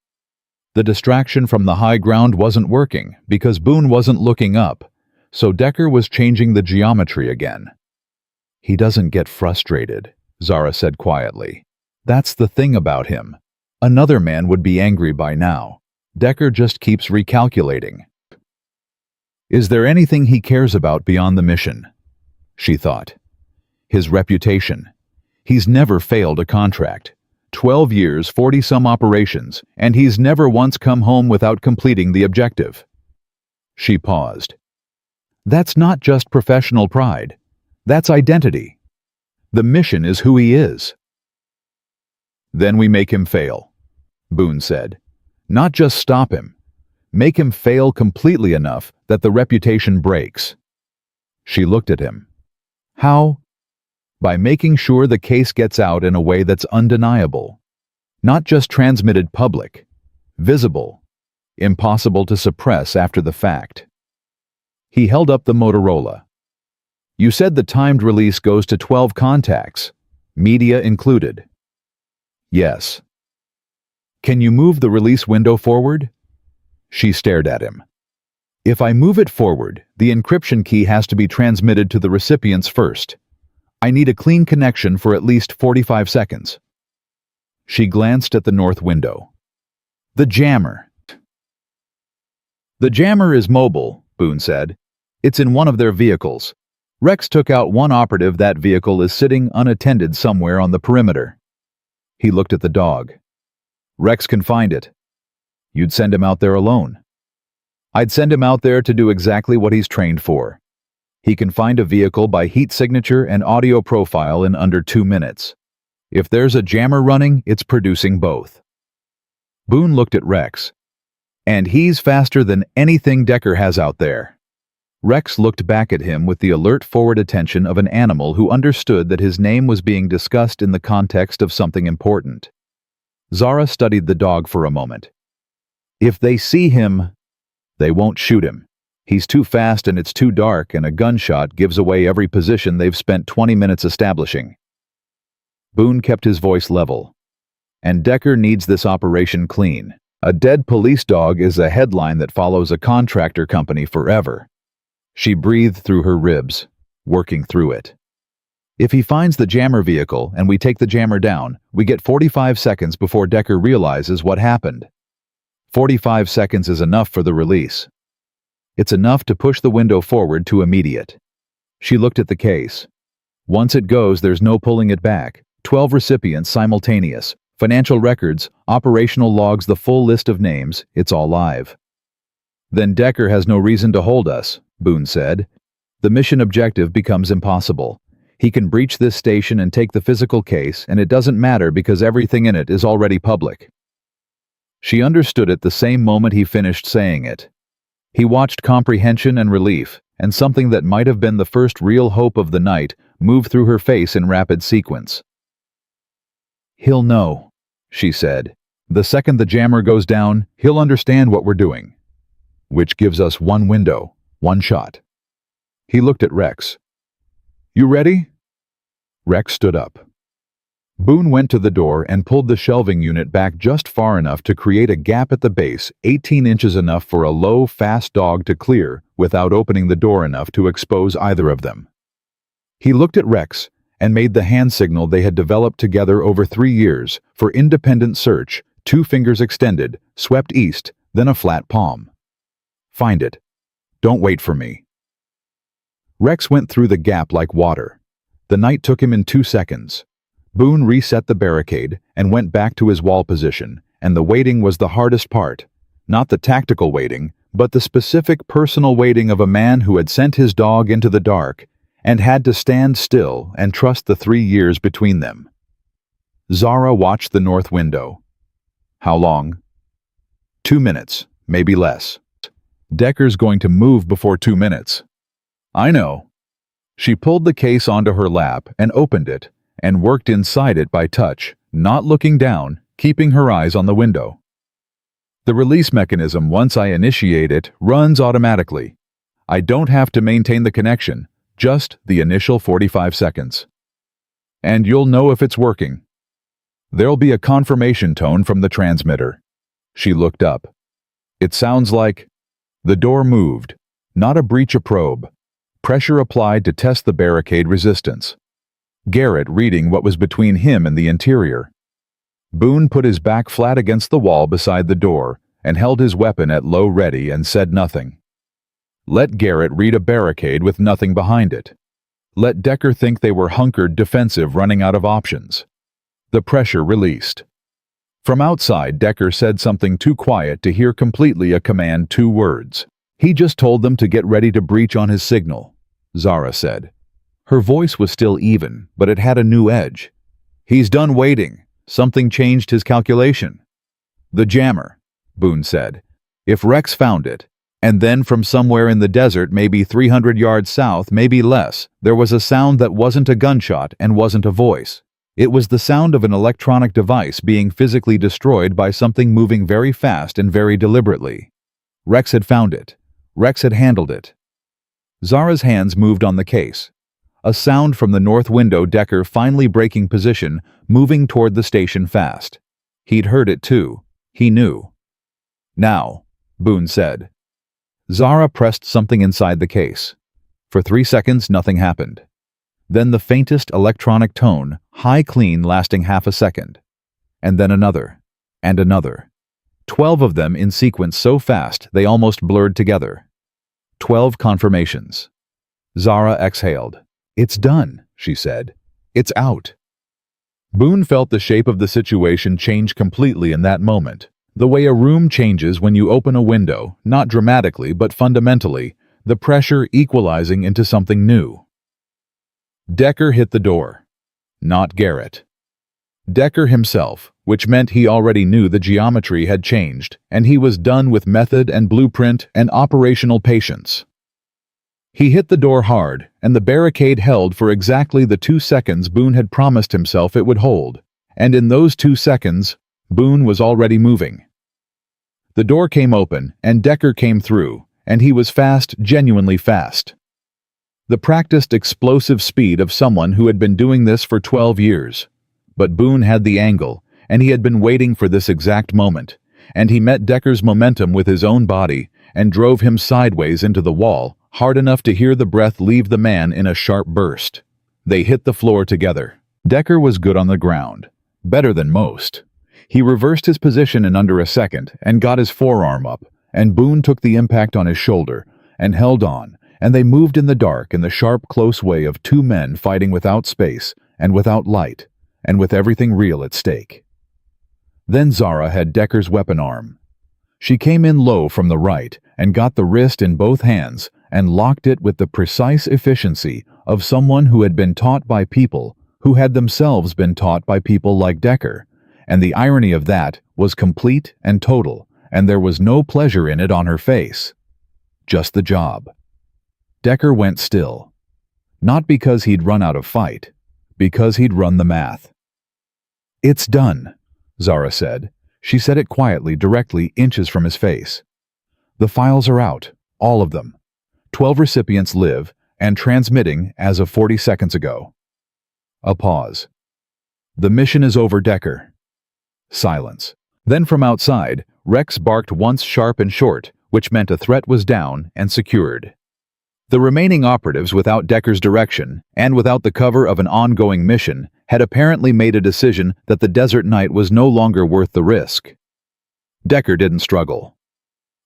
The distraction from the high ground wasn't working because Boone wasn't looking up, so Decker was changing the geometry again. He doesn't get frustrated, Zara said quietly. That's the thing about him. Another man would be angry by now. Decker just keeps recalculating. Is there anything he cares about beyond the mission? She thought. His reputation. He's never failed a contract. 12 years, 40-some operations, and he's never once come home without completing the objective. She paused. That's not just professional pride. That's identity. The mission is who he is. Then we make him fail, Boone said. Not just stop him. Make him fail completely enough that the reputation breaks. She looked at him. How? By making sure the case gets out in a way that's undeniable. Not just transmitted public. Visible. Impossible to suppress after the fact. He held up the Motorola. You said the timed release goes to 12 contacts, media included. Yes. Can you move the release window forward? She stared at him. If I move it forward, the encryption key has to be transmitted to the recipients first. I need a clean connection for at least 45 seconds. She glanced at the north window. The jammer. The jammer is mobile, Boone said. It's in one of their vehicles. Rex took out one operative. That vehicle is sitting unattended somewhere on the perimeter. He looked at the dog. Rex can find it. You'd send him out there alone. I'd send him out there to do exactly what he's trained for. He can find a vehicle by heat signature and audio profile in under 2 minutes. If there's a jammer running, it's producing both. Boone looked at Rex. And he's faster than anything Decker has out there. Rex looked back at him with the alert forward attention of an animal who understood that his name was being discussed in the context of something important. Zara studied the dog for a moment. If they see him, they won't shoot him. He's too fast and it's too dark, and a gunshot gives away every position they've spent 20 minutes establishing. Boone kept his voice level. And Decker needs this operation clean. A dead police dog is a headline that follows a contractor company forever. She breathed through her ribs, working through it. If he finds the jammer vehicle and we take the jammer down, we get 45 seconds before Decker realizes what happened. 45 seconds is enough for the release. It's enough to push the window forward to immediate. She looked at the case. Once it goes, there's no pulling it back. 12 recipients simultaneous. Financial records, operational logs, the full list of names, it's all live. Then Decker has no reason to hold us, Boone said. The mission objective becomes impossible. He can breach this station and take the physical case, and it doesn't matter because everything in it is already public. She understood it the same moment he finished saying it. He watched comprehension and relief, and something that might have been the first real hope of the night move through her face in rapid sequence. "He'll know," she said. "The second the jammer goes down, he'll understand what we're doing. Which gives us one window, one shot." He looked at Rex. "You ready?" Rex stood up. Boone went to the door and pulled the shelving unit back just far enough to create a gap at the base, 18 inches enough for a low, fast dog to clear without opening the door enough to expose either of them. He looked at Rex and made the hand signal they had developed together over 3 years for independent search, 2 fingers extended, swept east, then a flat palm. "Find it. Don't wait for me." Rex went through the gap like water. The night took him in 2 seconds. Boone reset the barricade and went back to his wall position, and the waiting was the hardest part. Not the tactical waiting, but the specific personal waiting of a man who had sent his dog into the dark and had to stand still and trust the 3 years between them. Zara watched the north window. "How long?" 2 minutes, maybe less. "Decker's going to move before 2 minutes." "I know." She pulled the case onto her lap and opened it, and worked inside it by touch, not looking down, keeping her eyes on the window. "The release mechanism, once I initiate it, runs automatically. I don't have to maintain the connection, just the initial 45 seconds. And you'll know if it's working. There'll be a confirmation tone from the transmitter." She looked up. "It sounds like..." The door moved, not a breach, a probe. Pressure applied to test the barricade resistance. Garrett reading what was between him and the interior. Boone put his back flat against the wall beside the door and held his weapon at low ready and said nothing. Let Garrett read a barricade with nothing behind it. Let Decker think they were hunkered defensive, running out of options. The pressure released. From outside, Decker said something too quiet to hear completely, a command, 2 words. "He just told them to get ready to breach on his signal," Zara said. Her voice was still even, but it had a new edge. "He's done waiting. Something changed his calculation." "The jammer," Boone said. "If Rex found it, and then from somewhere in the desert, maybe 300 yards south, maybe less, there was a sound that wasn't a gunshot and wasn't a voice. It was the sound of an electronic device being physically destroyed by something moving very fast and very deliberately. Rex had found it. Rex had handled it." Zara's hands moved on the case. A sound from the north window, Decker finally breaking position, moving toward the station fast. He'd heard it too. He knew. "Now," Boone said. Zara pressed something inside the case. For 3 seconds, nothing happened. Then the faintest electronic tone, high clean, lasting half a second. And then another. And another. 12 of them in sequence, so fast they almost blurred together. 12 confirmations. Zara exhaled. "It's done," she said. "It's out." Boone felt the shape of the situation change completely in that moment. The way a room changes when you open a window, not dramatically but fundamentally, the pressure equalizing into something new. Decker hit the door. Not Garrett. Decker himself, which meant he already knew the geometry had changed, and he was done with method and blueprint and operational patience. He hit the door hard, and the barricade held for exactly the 2 seconds Boone had promised himself it would hold, and in those 2 seconds, Boone was already moving. The door came open, and Decker came through, and he was fast, genuinely fast. The practiced explosive speed of someone who had been doing this for 12 years. But Boone had the angle, and he had been waiting for this exact moment, and he met Decker's momentum with his own body and drove him sideways into the wall, hard enough to hear the breath leave the man in a sharp burst. They hit the floor together. Decker was good on the ground, better than most. He reversed his position in under a second and got his forearm up, and Boone took the impact on his shoulder and held on, and they moved in the dark in the sharp, close way of two men fighting without space and without light, and with everything real at stake. Then Zara had Decker's weapon arm. She came in low from the right and got the wrist in both hands and locked it with the precise efficiency of someone who had been taught by people who had themselves been taught by people like Decker, and the irony of that was complete and total, and there was no pleasure in it on her face. Just the job. Decker went still. Not because he'd run out of fight, because he'd run the math. "It's done," Zara said. She said it quietly, directly, inches from his face. "The files are out, all of them. 12 recipients live, and transmitting as of 40 seconds ago." A pause. "The mission is over, Decker." Silence. Then from outside, Rex barked once sharp and short, which meant a threat was down and secured. The remaining operatives, without Decker's direction, and without the cover of an ongoing mission, had apparently made a decision that the desert night was no longer worth the risk. Decker didn't struggle.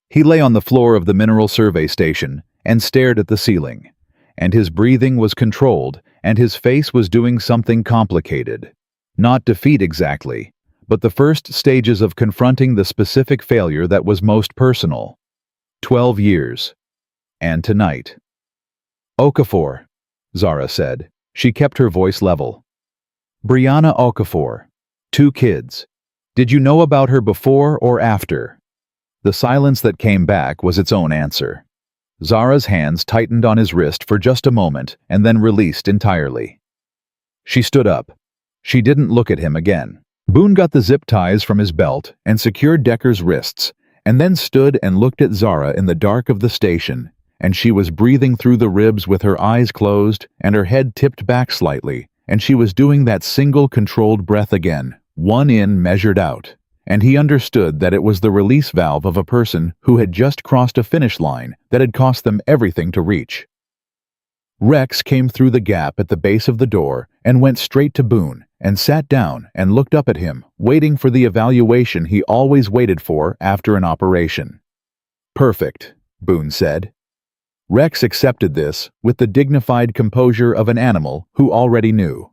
He lay on the floor of the mineral survey station and stared at the ceiling, and his breathing was controlled, and his face was doing something complicated. Not defeat exactly, but the first stages of confronting the specific failure that was most personal. 12 years. And tonight. "Okafor," Zara said. She kept her voice level. "Brianna Okafor. 2 kids. Did you know about her before or after?" The silence that came back was its own answer. Zara's hands tightened on his wrist for just a moment and then released entirely. She stood up. She didn't look at him again. Boone got the zip ties from his belt and secured Decker's wrists, and then stood and looked at Zara in the dark of the station, and she was breathing through the ribs with her eyes closed and her head tipped back slightly, and she was doing that single controlled breath again, one in, measured out. And he understood that it was the release valve of a person who had just crossed a finish line that had cost them everything to reach. Rex came through the gap at the base of the door and went straight to Boone and sat down and looked up at him, waiting for the evaluation he always waited for after an operation. "Perfect," Boone said. Rex accepted this with the dignified composure of an animal who already knew.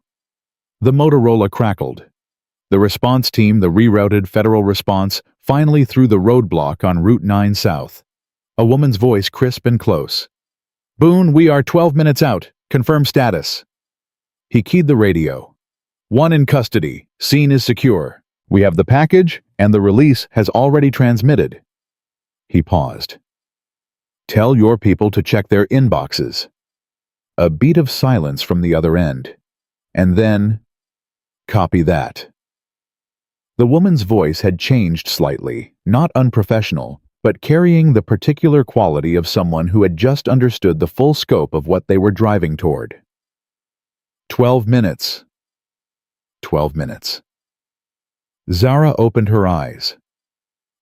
The Motorola crackled. The response team, the rerouted federal response, finally threw the roadblock on Route 9 South. A woman's voice crisp and close. "Boone, we are 12 minutes out. Confirm status." He keyed the radio. "1 in custody. Scene is secure. We have the package, and the release has already transmitted." He paused. "Tell your people to check their inboxes." A beat of silence from the other end. And then, "Copy that." The woman's voice had changed slightly, not unprofessional, but carrying the particular quality of someone who had just understood the full scope of what they were driving toward. 12 minutes. 12 minutes. Zara opened her eyes.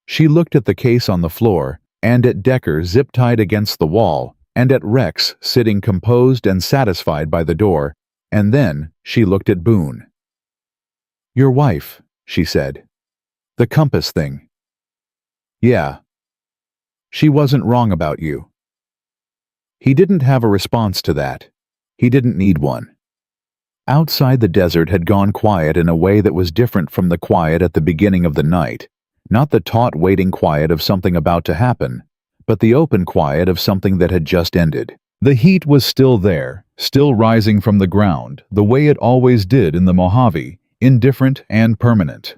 She looked at the case on the floor, and at Decker zip-tied against the wall, and at Rex sitting composed and satisfied by the door, and then she looked at Boone. "Your wife," she said. "The compass thing." "Yeah. She wasn't wrong about you." He didn't have a response to that. He didn't need one. Outside, the desert had gone quiet in a way that was different from the quiet at the beginning of the night, not the taut waiting quiet of something about to happen, but the open quiet of something that had just ended. The heat was still there, still rising from the ground, the way it always did in the Mojave, indifferent and permanent.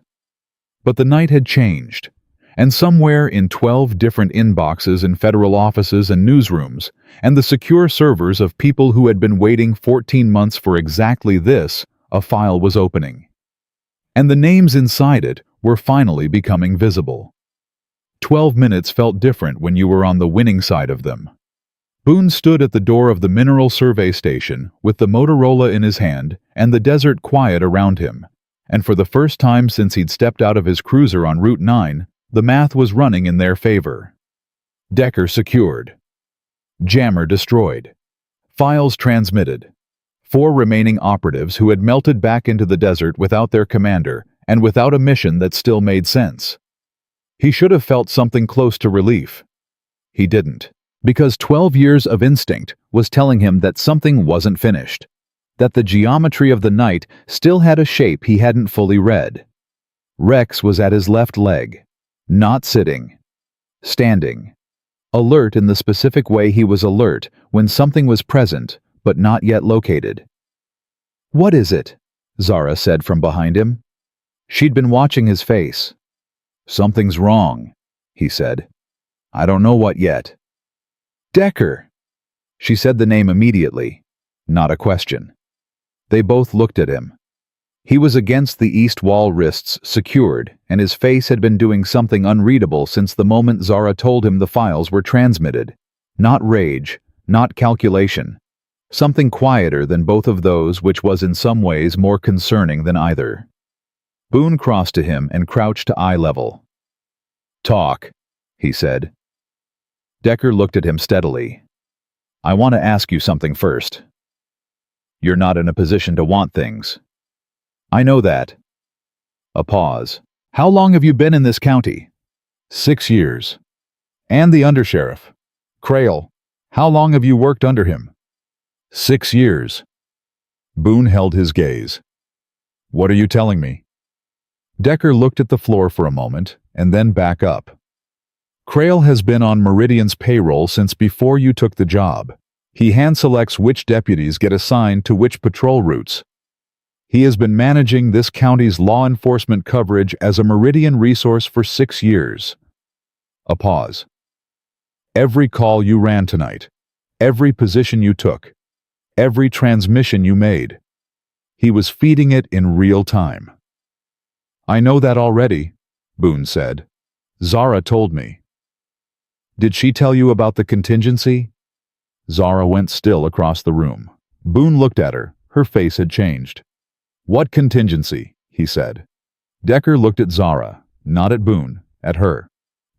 But the night had changed, and somewhere in 12 different inboxes in federal offices and newsrooms, and the secure servers of people who had been waiting 14 months for exactly this, a file was opening. And the names inside it were finally becoming visible. 12 minutes felt different when you were on the winning side of them. Boone stood at the door of the mineral survey station with the Motorola in his hand and the desert quiet around him, and for the first time since he'd stepped out of his cruiser on Route 9, the math was running in their favor. Decker secured. Jammer destroyed. Files transmitted. 4 remaining operatives who had melted back into the desert without their commander and without a mission that still made sense. He should have felt something close to relief. He didn't, because 12 years of instinct was telling him that something wasn't finished, that the geometry of the night still had a shape he hadn't fully read. Rex was at his left leg, not sitting, standing, alert in the specific way he was alert when something was present but not yet located. "What is it?" Zara said from behind him. She'd been watching his face. "Something's wrong," he said. "I don't know what yet." "Decker!" She said the name immediately, not a question. They both looked at him. He was against the east wall, wrists secured, and his face had been doing something unreadable since the moment Zara told him the files were transmitted. Not rage, not calculation. Something quieter than both of those, which was in some ways more concerning than either. Boone crossed to him and crouched to eye level. "Talk," he said. Decker looked at him steadily. "I want to ask you something first. You're not in a position to want things. I know that." A pause. "How long have you been in this county?" 6 years. "And the undersheriff? Crail, how long have you worked under him?" 6 years. Boone held his gaze. "What are you telling me?" Decker looked at the floor for a moment, and then back up. "Crail has been on Meridian's payroll since before you took the job. He hand-selects which deputies get assigned to which patrol routes. He has been managing this county's law enforcement coverage as a Meridian resource for 6 years. A pause. "Every call you ran tonight, every position you took, every transmission you made, he was feeding it in real time." "I know that already," Boone said. "Zara told me." "Did she tell you about the contingency?" Zara went still across the room. Boone looked at her. Her face had changed. "What contingency?" he said. Decker looked at Zara, not at Boone, at her.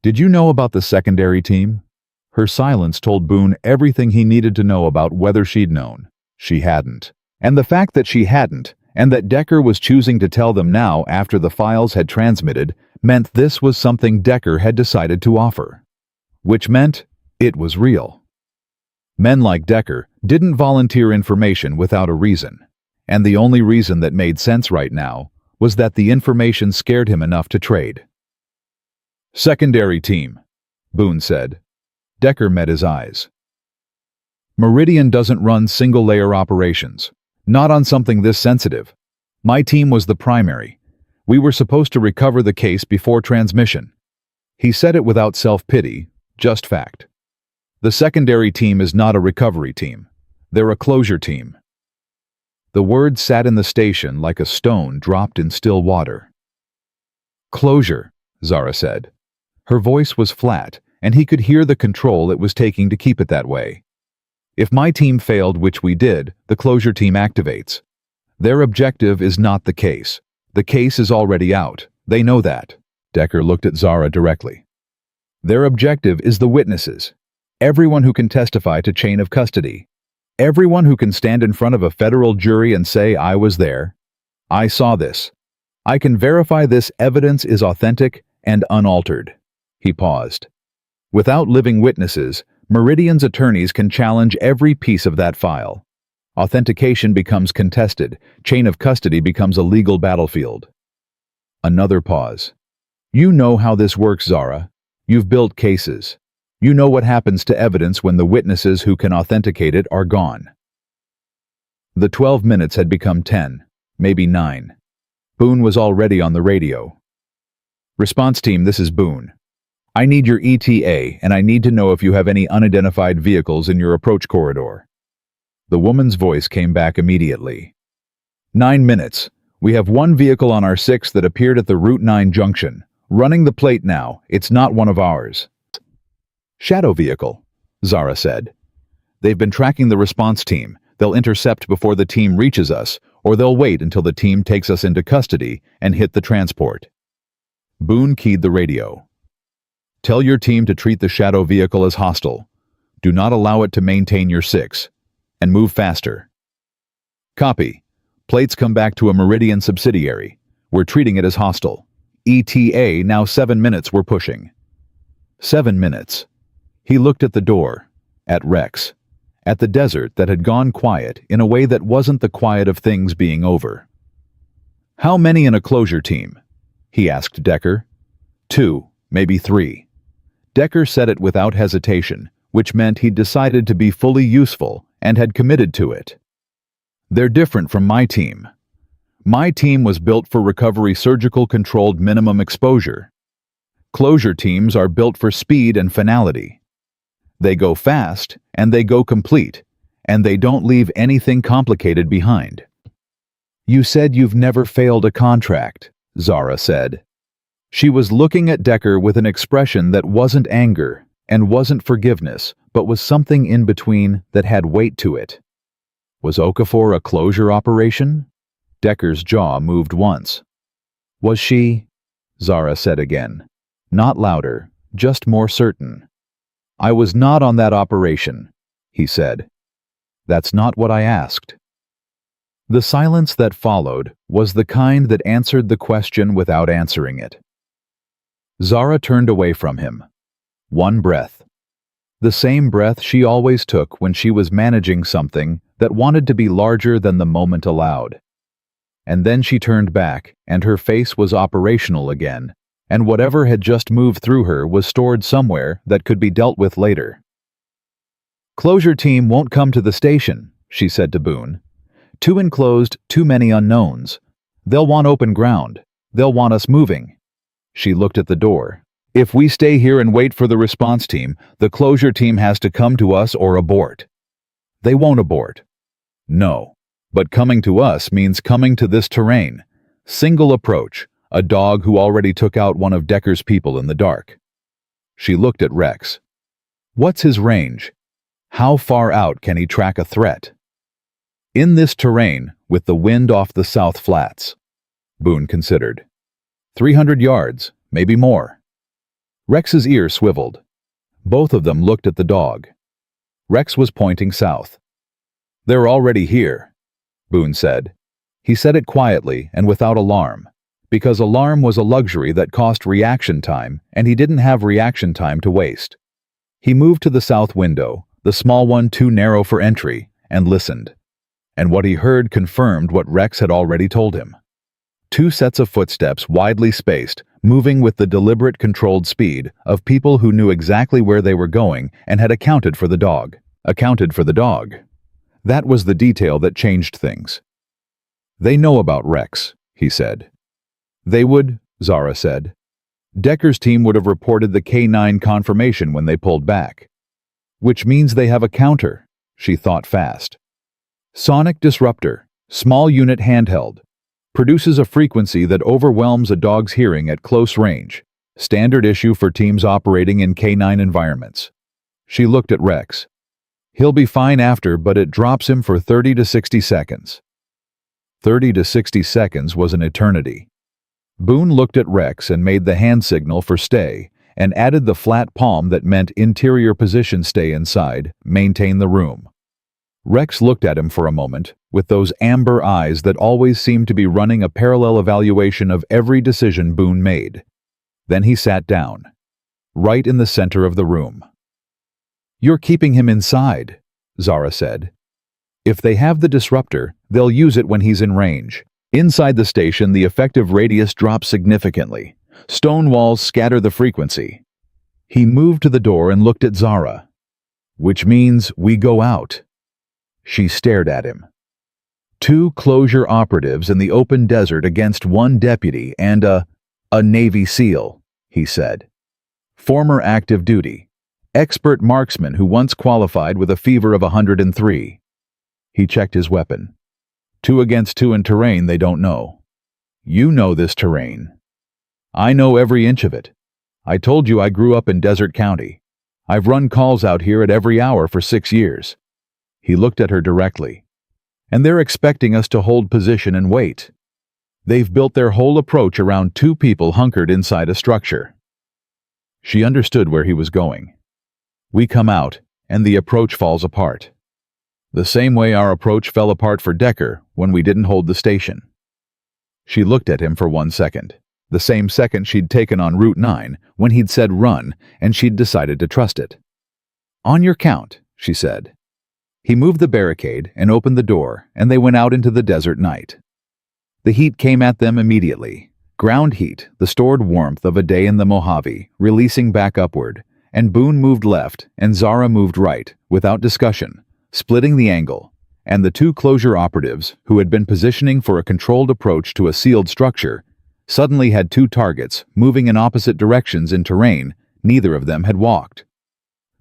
"Did you know about the secondary team?" Her silence told Boone everything he needed to know about whether she'd known. She hadn't. And the fact that she hadn't, and that Decker was choosing to tell them now after the files had transmitted, meant this was something Decker had decided to offer. Which meant it was real. Men like Decker didn't volunteer information without a reason, and the only reason that made sense right now was that the information scared him enough to trade. "Secondary team," Boone said. Decker met his eyes. "Meridian doesn't run single-layer operations. Not on something this sensitive. My team was the primary. We were supposed to recover the case before transmission." He said it without self-pity, just fact. "The secondary team is not a recovery team. They're a closure team." The word sat in the station like a stone dropped in still water. "Closure," Zara said. Her voice was flat, and he could hear the control it was taking to keep it that way. "If my team failed, which we did, the closure team activates. Their objective is not the case. The case is already out. They know that." Decker looked at Zara directly. "Their objective is the witnesses. Everyone who can testify to chain of custody. Everyone who can stand in front of a federal jury and say, 'I was there. I saw this. I can verify this evidence is authentic and unaltered.'" He paused. "Without living witnesses, Meridian's attorneys can challenge every piece of that file. Authentication becomes contested. Chain of custody becomes a legal battlefield." Another pause. "You know how this works, Zara. You've built cases. You know what happens to evidence when the witnesses who can authenticate it are gone." The 12 minutes had become 10, maybe 9. Boone was already on the radio. "Response team, this is Boone. I need your ETA, and I need to know if you have any unidentified vehicles in your approach corridor." The woman's voice came back immediately. 9 minutes. We have one vehicle on our 6 that appeared at the Route 9 junction. Running the plate now. It's not one of ours. Shadow vehicle, Zara said. They've been tracking the response team. They'll intercept before the team reaches us, or they'll wait until the team takes us into custody and hit the transport. Boone keyed the radio. Tell your team to treat the shadow vehicle as hostile. Do not allow it to maintain your 6. And move faster. Copy. Plates come back to a Meridian subsidiary. We're treating it as hostile. ETA, now 7 minutes we're pushing. 7 minutes. He looked at the door, at Rex, at the desert that had gone quiet in a way that wasn't the quiet of things being over. How many in a closure team? He asked Decker. 2, maybe 3. Decker said it without hesitation, which meant he'd decided to be fully useful and had committed to it. They're different from my team. My team was built for recovery surgical controlled minimum exposure. Closure teams are built for speed and finality. They go fast, and they go complete, and they don't leave anything complicated behind. You said you've never failed a contract, Zara said. She was looking at Decker with an expression that wasn't anger and wasn't forgiveness, but was something in between that had weight to it. Was Okafor a closure operation? Decker's jaw moved once. Was she? Zara said again. Not louder, just more certain. I was not on that operation, he said. That's not what I asked. The silence that followed was the kind that answered the question without answering it. Zara turned away from him. One breath. The same breath she always took when she was managing something that wanted to be larger than the moment allowed. And then she turned back, and her face was operational again, and whatever had just moved through her was stored somewhere that could be dealt with later. Closure team won't come to the station, she said to Boone. Too enclosed, too many unknowns. They'll want open ground. They'll want us moving. She looked at the door. If we stay here and wait for the response team, the closure team has to come to us or abort. They won't abort. No. But coming to us means coming to this terrain. Single approach, a dog who already took out one of Decker's people in the dark. She looked at Rex. What's his range? How far out can he track a threat? In this terrain, with the wind off the South Flats. Boone considered. 300 yards, maybe more. Rex's ear swiveled. Both of them looked at the dog. Rex was pointing south. They're already here, Boone said. He said it quietly and without alarm, because alarm was a luxury that cost reaction time, and he didn't have reaction time to waste. He moved to the south window, the small one too narrow for entry, and listened. And what he heard confirmed what Rex had already told him. 2 sets of footsteps widely spaced, moving with the deliberate controlled speed of people who knew exactly where they were going and had accounted for the dog. Accounted for the dog. That was the detail that changed things. They know about Rex, he said. They would, Zara said. Decker's team would have reported the K9 confirmation when they pulled back. Which means they have a counter, she thought fast. Sonic disruptor, small unit handheld. Produces a frequency that overwhelms a dog's hearing at close range. Standard issue for teams operating in K9 environments. She looked at Rex. He'll be fine after, but it drops him for 30 to 60 seconds. 30 to 60 seconds was an eternity. Boone looked at Rex and made the hand signal for stay, and added the flat palm that meant interior position stay inside, maintain the room. Rex looked at him for a moment, with those amber eyes that always seemed to be running a parallel evaluation of every decision Boone made. Then he sat down, right in the center of the room. You're keeping him inside, Zara said. If they have the disruptor, they'll use it when he's in range. Inside the station, the effective radius drops significantly. Stone walls scatter the frequency. He moved to the door and looked at Zara. Which means we go out. She stared at him. 2 closure operatives in the open desert against 1 deputy and a Navy SEAL, he said. Former active duty. Expert marksman who once qualified with a fever of 103. He checked his weapon. 2 against 2 in terrain they don't know. You know this terrain. I know every inch of it. I told you I grew up in Desert County. I've run calls out here at every hour for 6 years. He looked at her directly. And they're expecting us to hold position and wait. They've built their whole approach around 2 people hunkered inside a structure. She understood where he was going. We come out, and the approach falls apart. The same way our approach fell apart for Decker when we didn't hold the station. She looked at him for 1 second, the same second she'd taken on Route 9 when he'd said run, and she'd decided to trust it. On your count, she said. He moved the barricade and opened the door, and they went out into the desert night. The heat came at them immediately. Ground heat, the stored warmth of a day in the Mojave, releasing back upward, and Boone moved left and Zara moved right, without discussion, splitting the angle, and the 2 closure operatives, who had been positioning for a controlled approach to a sealed structure, suddenly had 2 targets moving in opposite directions in terrain neither of them had walked.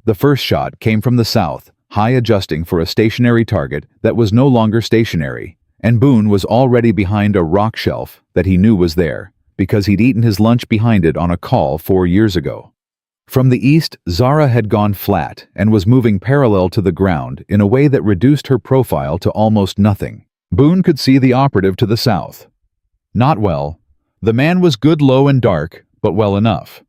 The first shot came from the south, high adjusting for a stationary target that was no longer stationary, and Boone was already behind a rock shelf that he knew was there, because he'd eaten his lunch behind it on a call 4 years ago. From the east, Zara had gone flat and was moving parallel to the ground in a way that reduced her profile to almost nothing. Boone could see the operative to the south. Not well. The man was good low and dark, but well enough.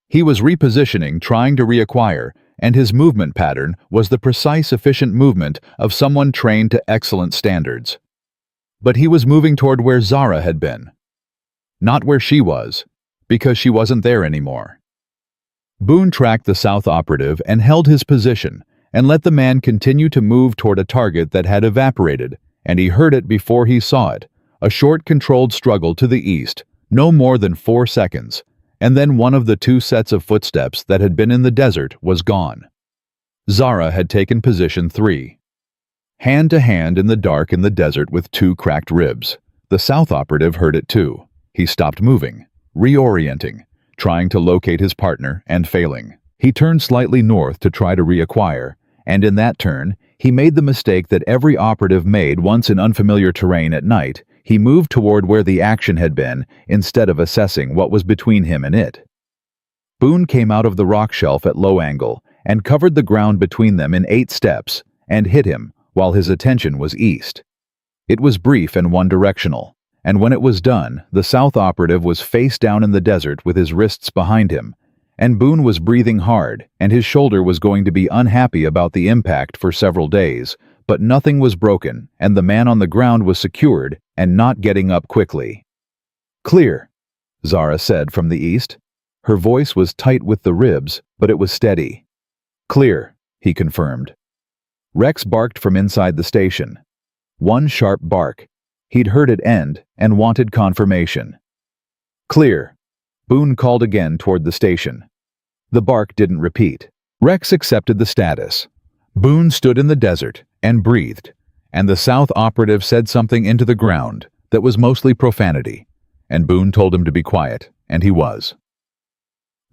He was repositioning, trying to reacquire, and his movement pattern was the precise, efficient movement of someone trained to excellent standards. But he was moving toward where Zara had been. Not where she was, because she wasn't there anymore. Boone tracked the south operative and held his position, and let the man continue to move toward a target that had evaporated, and he heard it before he saw it, a short controlled struggle to the east, no more than 4 seconds, and then one of the 2 sets of footsteps that had been in the desert was gone. Zara had taken position 3. Hand to hand in the dark in the desert with 2 cracked ribs. The south operative heard it too. He stopped moving, reorienting, trying to locate his partner and failing. He turned slightly north to try to reacquire, and in that turn, he made the mistake that every operative made once in unfamiliar terrain at night. He moved toward where the action had been instead of assessing what was between him and it. Boone came out of the rock shelf at low angle and covered the ground between them in 8 steps and hit him while his attention was east. It was brief and one-directional, and when it was done, the south operative was face down in the desert with his wrists behind him, and Boone was breathing hard, and his shoulder was going to be unhappy about the impact for several days, but nothing was broken, and the man on the ground was secured and not getting up quickly. "Clear," Zara said from the east. Her voice was tight with the ribs, but it was steady. "Clear," he confirmed. Rex barked from inside the station. One sharp bark. He'd heard it end and wanted confirmation. "Clear," Boone called again toward the station. The bark didn't repeat. Rex accepted the status. Boone stood in the desert and breathed, and the south operative said something into the ground that was mostly profanity, and Boone told him to be quiet, and he was.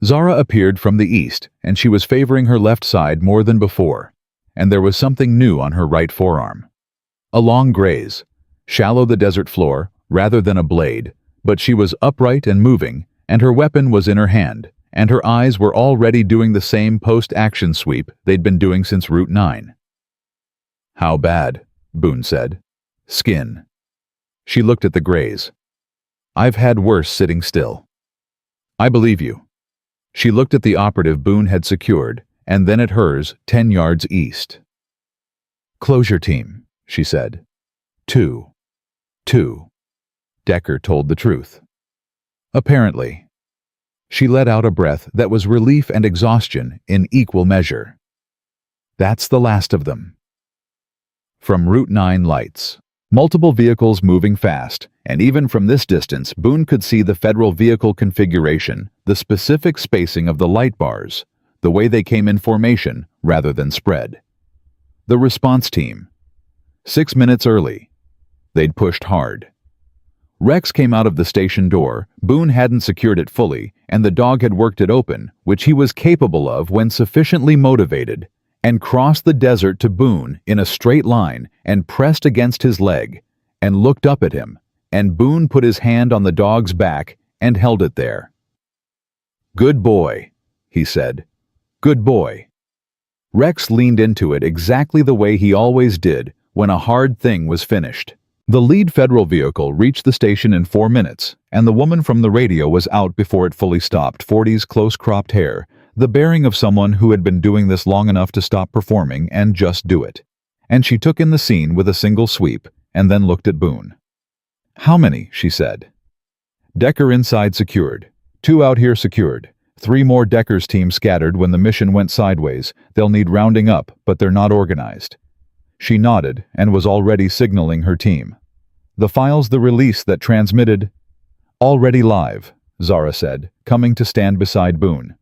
Zara appeared from the east, and she was favoring her left side more than before, and there was something new on her right forearm. A long graze, shallow the desert floor rather than a blade, but she was upright and moving, and her weapon was in her hand, and her eyes were already doing the same post-action sweep they'd been doing since Route 9. "How bad?" Boone said. "Skin." She looked at the graze. "I've had worse sitting still." "I believe you." She looked at the operative Boone had secured, and then at hers 10 yards east. "Closure team," she said. Two. Decker told the truth. Apparently. She let out a breath that was relief and exhaustion in equal measure. "That's the last of them." From Route 9 lights. Multiple vehicles moving fast, and even from this distance, Boone could see the federal vehicle configuration, the specific spacing of the light bars, the way they came in formation rather than spread. The response team. 6 minutes early. They'd pushed hard. Rex came out of the station door. Boone hadn't secured it fully, and the dog had worked it open, which he was capable of when sufficiently motivated, and crossed the desert to Boone in a straight line and pressed against his leg, and looked up at him, and Boone put his hand on the dog's back and held it there, "Good boy," he said. "Good boy." Rex leaned into it exactly the way he always did when a hard thing was finished. The lead federal vehicle reached the station in 4 minutes, and the woman from the radio was out before it fully stopped. 40's close-cropped hair, the bearing of someone who had been doing this long enough to stop performing and just do it. And she took in the scene with a single sweep, and then looked at Boone. "How many?" she said. "Decker inside secured. 2 out here secured. 3 more Decker's team scattered when the mission went sideways. They'll need rounding up, but they're not organized." She nodded and was already signaling her team. "The file's the release that transmitted—" "Already live," Zara said, coming to stand beside Boone.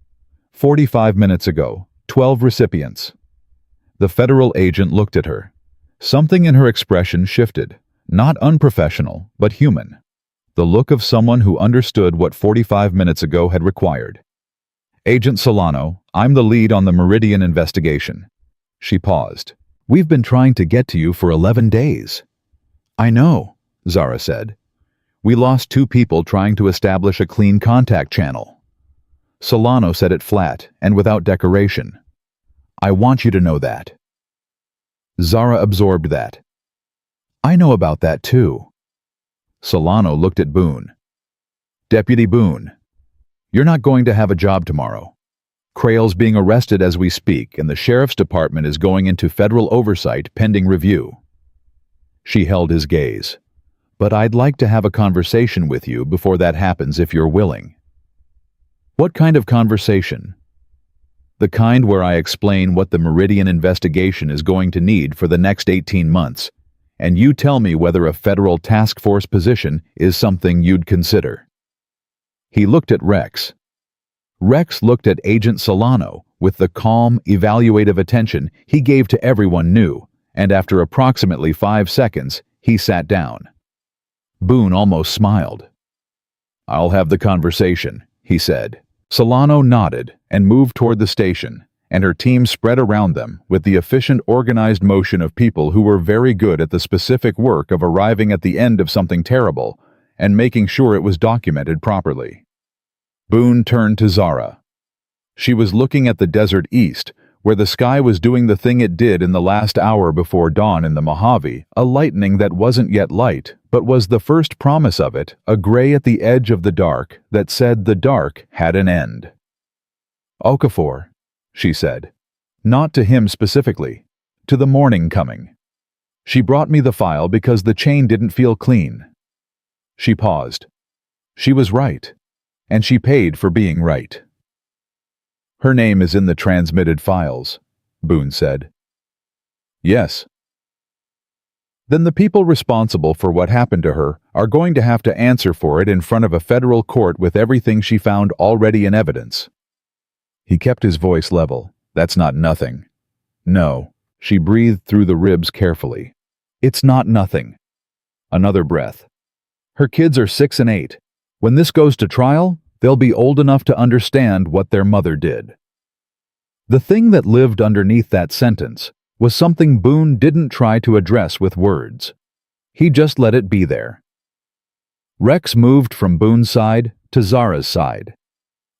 45 minutes ago, 12 recipients." The federal agent looked at her. Something in her expression shifted, not unprofessional, but human. The look of someone who understood what 45 minutes ago had required. "Agent Solano, I'm the lead on the Meridian investigation." She paused. "We've been trying to get to you for 11 days. "I know," Zara said. "We lost 2 people trying to establish a clean contact channel." Solano said it flat and without decoration. "I want you to know that." Zara absorbed that. "I know about that too." Solano looked at Boone. "Deputy Boone, you're not going to have a job tomorrow. Crail's being arrested as we speak, and the sheriff's department is going into federal oversight pending review." She held his gaze. "But I'd like to have a conversation with you before that happens if you're willing." "What kind of conversation?" "The kind where I explain what the Meridian investigation is going to need for the next 18 months, and you tell me whether a federal task force position is something you'd consider." He looked at Rex. Rex looked at Agent Solano with the calm, evaluative attention he gave to everyone new, and after approximately 5 seconds, he sat down. Boone almost smiled. "I'll have the conversation," he said. Solano nodded and moved toward the station, and her team spread around them with the efficient, organized motion of people who were very good at the specific work of arriving at the end of something terrible and making sure it was documented properly. Boone turned to Zara. She was looking at the desert east, where the sky was doing the thing it did in the last hour before dawn in the Mojave, a lightning that wasn't yet light, but was the first promise of it, a gray at the edge of the dark that said the dark had an end. "Okafor," she said. Not to him specifically, to the morning coming. "She brought me the file because the chain didn't feel clean." She paused. She was right, and she paid for being right. "Her name is in the transmitted files," Boone said. "Yes." "Then the people responsible for what happened to her are going to have to answer for it in front of a federal court with everything she found already in evidence." He kept his voice level. "That's not nothing." "No," she breathed through the ribs carefully. "It's not nothing." Another breath. "Her kids are 6 and 8. When this goes to trial, they'll be old enough to understand what their mother did." The thing that lived underneath that sentence was something Boone didn't try to address with words. He just let it be there. Rex moved from Boone's side to Zara's side,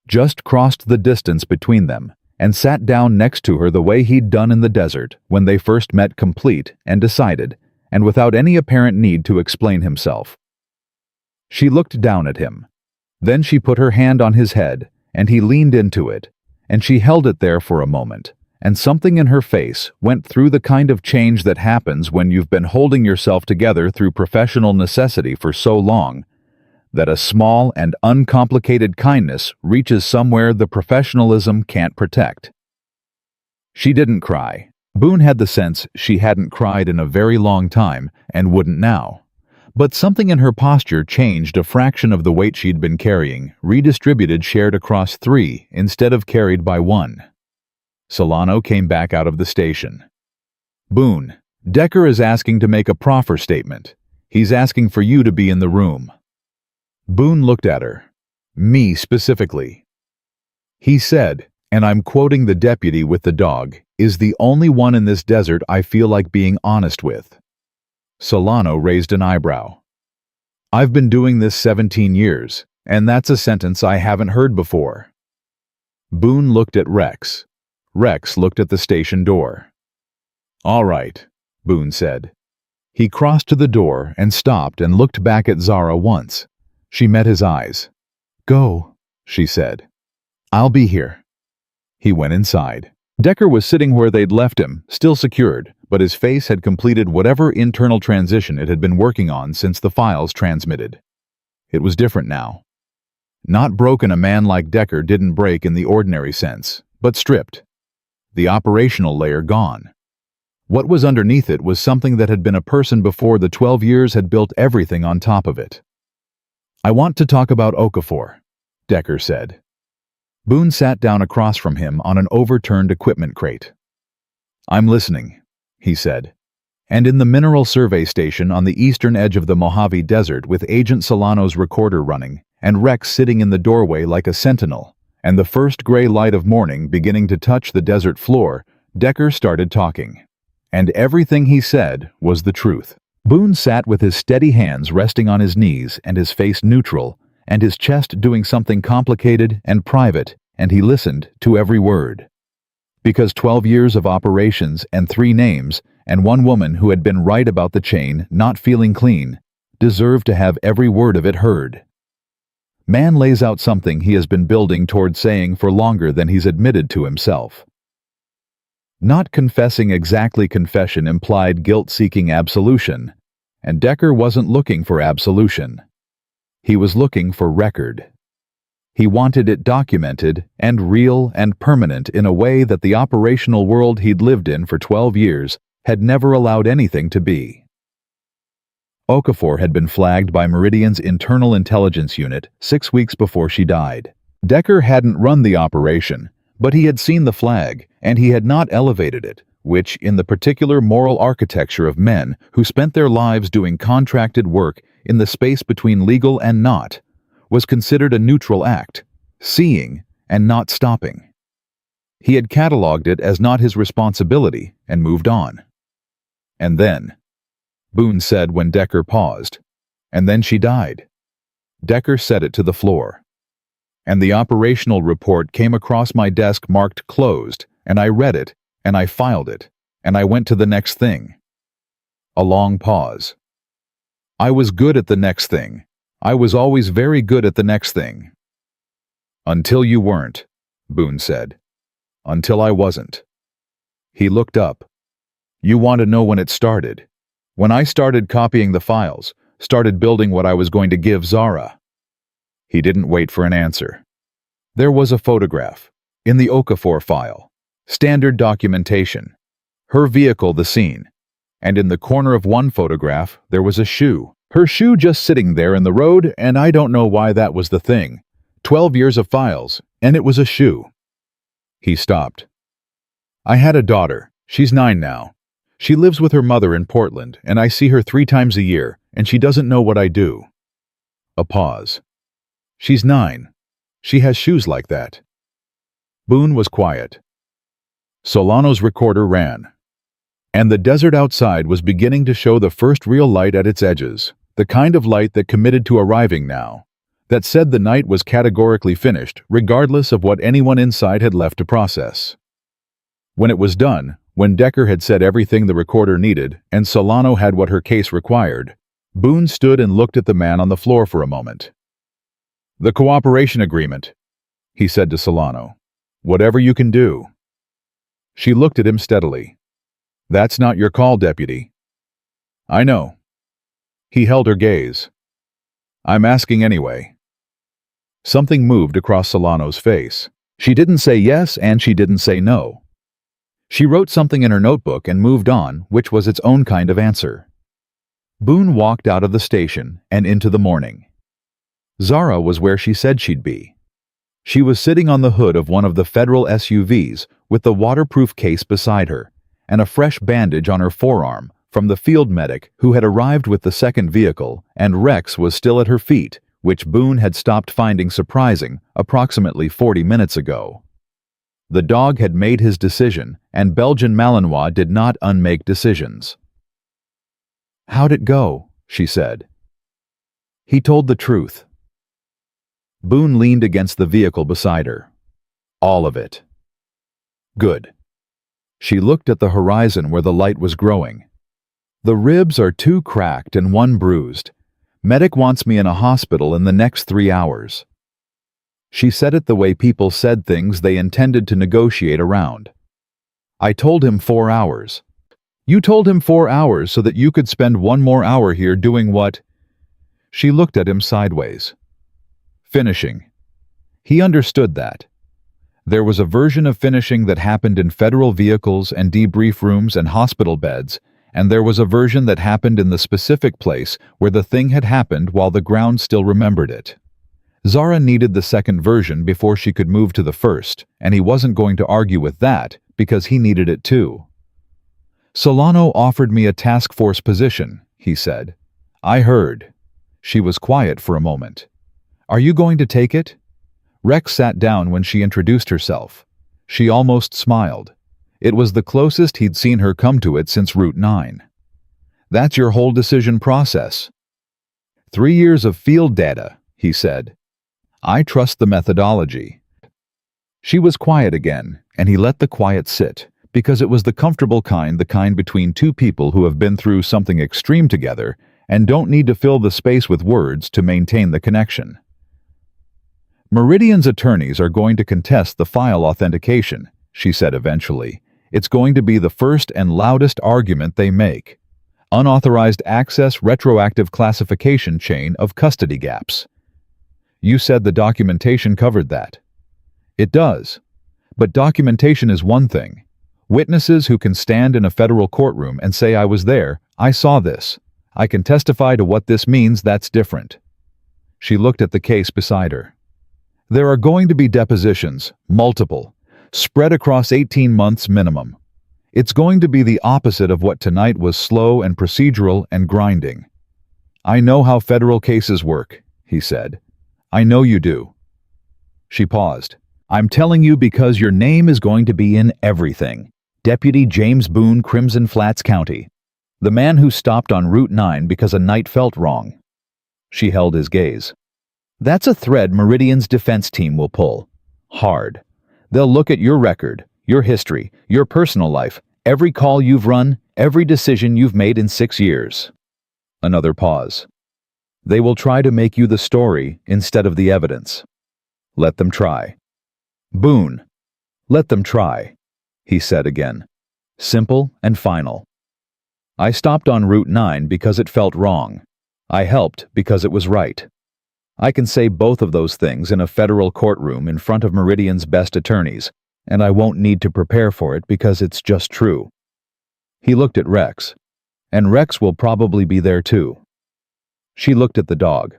just crossed the distance between them, and sat down next to her the way he'd done in the desert when they first met, complete and decided, and without any apparent need to explain himself. She looked down at him. Then she put her hand on his head, and he leaned into it, and she held it there for a moment, and something in her face went through the kind of change that happens when you've been holding yourself together through professional necessity for so long that a small and uncomplicated kindness reaches somewhere the professionalism can't protect. She didn't cry. Boone had the sense she hadn't cried in a very long time and wouldn't now. But something in her posture changed a fraction of the weight she'd been carrying, redistributed, shared across 3 instead of carried by 1. Solano came back out of the station. "Boone, Decker is asking to make a proffer statement. He's asking for you to be in the room." Boone looked at her. "Me specifically." He said, and I'm quoting the deputy with the dog, "is the only one in this desert I feel like being honest with." Solano raised an eyebrow. "I've been doing this 17 years, and that's a sentence I haven't heard before." Boone looked at Rex. Rex looked at the station door. "All right," Boone said. He crossed to the door and stopped and looked back at Zara once. She met his eyes. "Go," she said. "I'll be here." He went inside. Decker was sitting where they'd left him, still secured, but his face had completed whatever internal transition it had been working on since the files transmitted. It was different now. Not broken, a man like Decker didn't break in the ordinary sense, but stripped. The operational layer gone. What was underneath it was something that had been a person before the 12 years had built everything on top of it. "I want to talk about Okafor," Decker said. Boone sat down across from him on an overturned equipment crate. "I'm listening," he said. And in the mineral survey station on the eastern edge of the Mojave Desert, with Agent Solano's recorder running, and Rex sitting in the doorway like a sentinel, and the first gray light of morning beginning to touch the desert floor, Decker started talking. And everything he said was the truth. Boone sat with his steady hands resting on his knees and his face neutral, and his chest doing something complicated and private, and he listened to every word. Because 12 years of operations and 3 names, and one woman who had been right about the chain not feeling clean, deserved to have every word of it heard. Man lays out something he has been building toward saying for longer than he's admitted to himself. Not confessing exactly, confession implied guilt-seeking absolution, and Decker wasn't looking for absolution. He was looking for record. He wanted it documented and real and permanent in a way that the operational world he'd lived in for 12 years had never allowed anything to be. Okafor had been flagged by Meridian's internal intelligence unit 6 weeks before she died. Decker hadn't run the operation, but he had seen the flag, and he had not elevated it, which, in the particular moral architecture of men who spent their lives doing contracted work in the space between legal and not, was considered a neutral act, seeing and not stopping. He had cataloged it as not his responsibility and moved on. "And then," Boone said when Decker paused, "and then she died." Decker set it to the floor. "And the operational report came across my desk marked closed, and I read it, and I filed it, and I went to the next thing." A long pause. "I was good at the next thing. I was always very good at the next thing." "Until you weren't," Boone said. "Until I wasn't." He looked up. "You want to know when it started? When I started copying the files, started building what I was going to give Zara." He didn't wait for an answer. There was a photograph, in the Okafor file, standard documentation, her vehicle the scene, and in the corner of one photograph there was a shoe. Her shoe just sitting there in the road, and I don't know why that was the thing. 12 years of files, and it was a shoe. He stopped. "I had a daughter. She's 9 now. She lives with her mother in Portland, and I see her 3 times a year, and she doesn't know what I do." A pause. "She's 9. She has shoes like that." Boone was quiet. Solano's recorder ran. And the desert outside was beginning to show the first real light at its edges, the kind of light that committed to arriving now, that said the night was categorically finished, regardless of what anyone inside had left to process. When it was done, when Decker had said everything the recorder needed, and Solano had what her case required, Boone stood and looked at the man on the floor for a moment. "The cooperation agreement," he said to Solano. "Whatever you can do." She looked at him steadily. "That's not your call, Deputy." "I know." He held her gaze. "I'm asking anyway." Something moved across Solano's face. She didn't say yes and she didn't say no. She wrote something in her notebook and moved on, which was its own kind of answer. Boone walked out of the station and into the morning. Zara was where she said she'd be. She was sitting on the hood of one of the federal SUVs with the waterproof case beside her, and a fresh bandage on her forearm from the field medic who had arrived with the second vehicle, and Rex was still at her feet, which Boone had stopped finding surprising approximately 40 minutes ago. The dog had made his decision, and Belgian Malinois did not unmake decisions. "How'd it go?" she said. He told the truth. Boone leaned against the vehicle beside her. All of it. Good. She looked at the horizon where the light was growing. The ribs are 2 cracked and 1 bruised. Medic wants me in a hospital in the next 3 hours. She said it the way people said things they intended to negotiate around. I told him 4 hours. You told him 4 hours so that you could spend 1 more hour here doing what? She looked at him sideways. Finishing. He understood that. There was a version of finishing that happened in federal vehicles and debrief rooms and hospital beds, and there was a version that happened in the specific place where the thing had happened while the ground still remembered it. Zara needed the second version before she could move to the first, and he wasn't going to argue with that because he needed it too. Solano offered me a task force position, he said. I heard. She was quiet for a moment. Are you going to take it? Rex sat down when she introduced herself. She almost smiled. It was the closest he'd seen her come to it since Route 9. That's your whole decision process. 3 years of field data, he said. I trust the methodology. She was quiet again, and he let the quiet sit, because it was the comfortable kind, the kind between 2 people who have been through something extreme together and don't need to fill the space with words to maintain the connection. Meridian's attorneys are going to contest the file authentication, she said eventually. It's going to be the first and loudest argument they make. Unauthorized access retroactive classification chain of custody gaps. You said the documentation covered that. It does. But documentation is one thing. Witnesses who can stand in a federal courtroom and say I was there, I saw this, I can testify to what this means, that's different. She looked at the case beside her. There are going to be depositions, multiple, spread across 18 months minimum. It's going to be the opposite of what tonight was, slow and procedural and grinding. I know how federal cases work, he said. I know you do. She paused. I'm telling you because your name is going to be in everything. Deputy James Boone, Crimson Flats County. The man who stopped on Route 9 because a night felt wrong. She held his gaze. That's a thread Meridian's defense team will pull. Hard. They'll look at your record, your history, your personal life, every call you've run, every decision you've made in 6 years. Another pause. They will try to make you the story instead of the evidence. Let them try. Boone. Let them try, he said again. Simple and final. I stopped on Route 9 because it felt wrong. I helped because it was right. I can say both of those things in a federal courtroom in front of Meridian's best attorneys, and I won't need to prepare for it because it's just true. He looked at Rex, and Rex will probably be there too. She looked at the dog.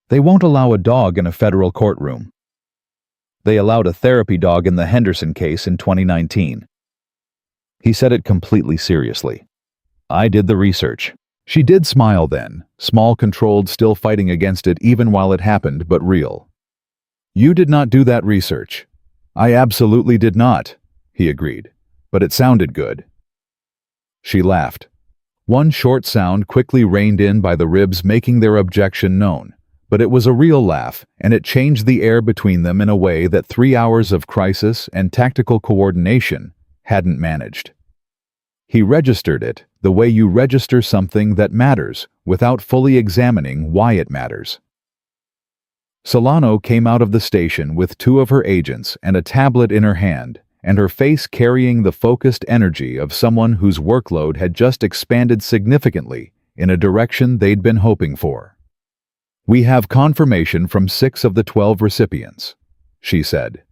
They won't allow a dog in a federal courtroom. They allowed a therapy dog in the Henderson case in 2019. He said it completely seriously. I did the research. She did smile then, small, controlled, still fighting against it even while it happened, but real. You did not do that research. I absolutely did not, he agreed, but it sounded good. She laughed. One short sound quickly reined in by the ribs, making their objection known, but it was a real laugh, and it changed the air between them in a way that 3 hours of crisis and tactical coordination hadn't managed. He registered it the way you register something that matters without fully examining why it matters. Solano came out of the station with 2 of her agents and a tablet in her hand, and her face carrying the focused energy of someone whose workload had just expanded significantly in a direction they'd been hoping for. We have confirmation from 6 of the 12 recipients, she said.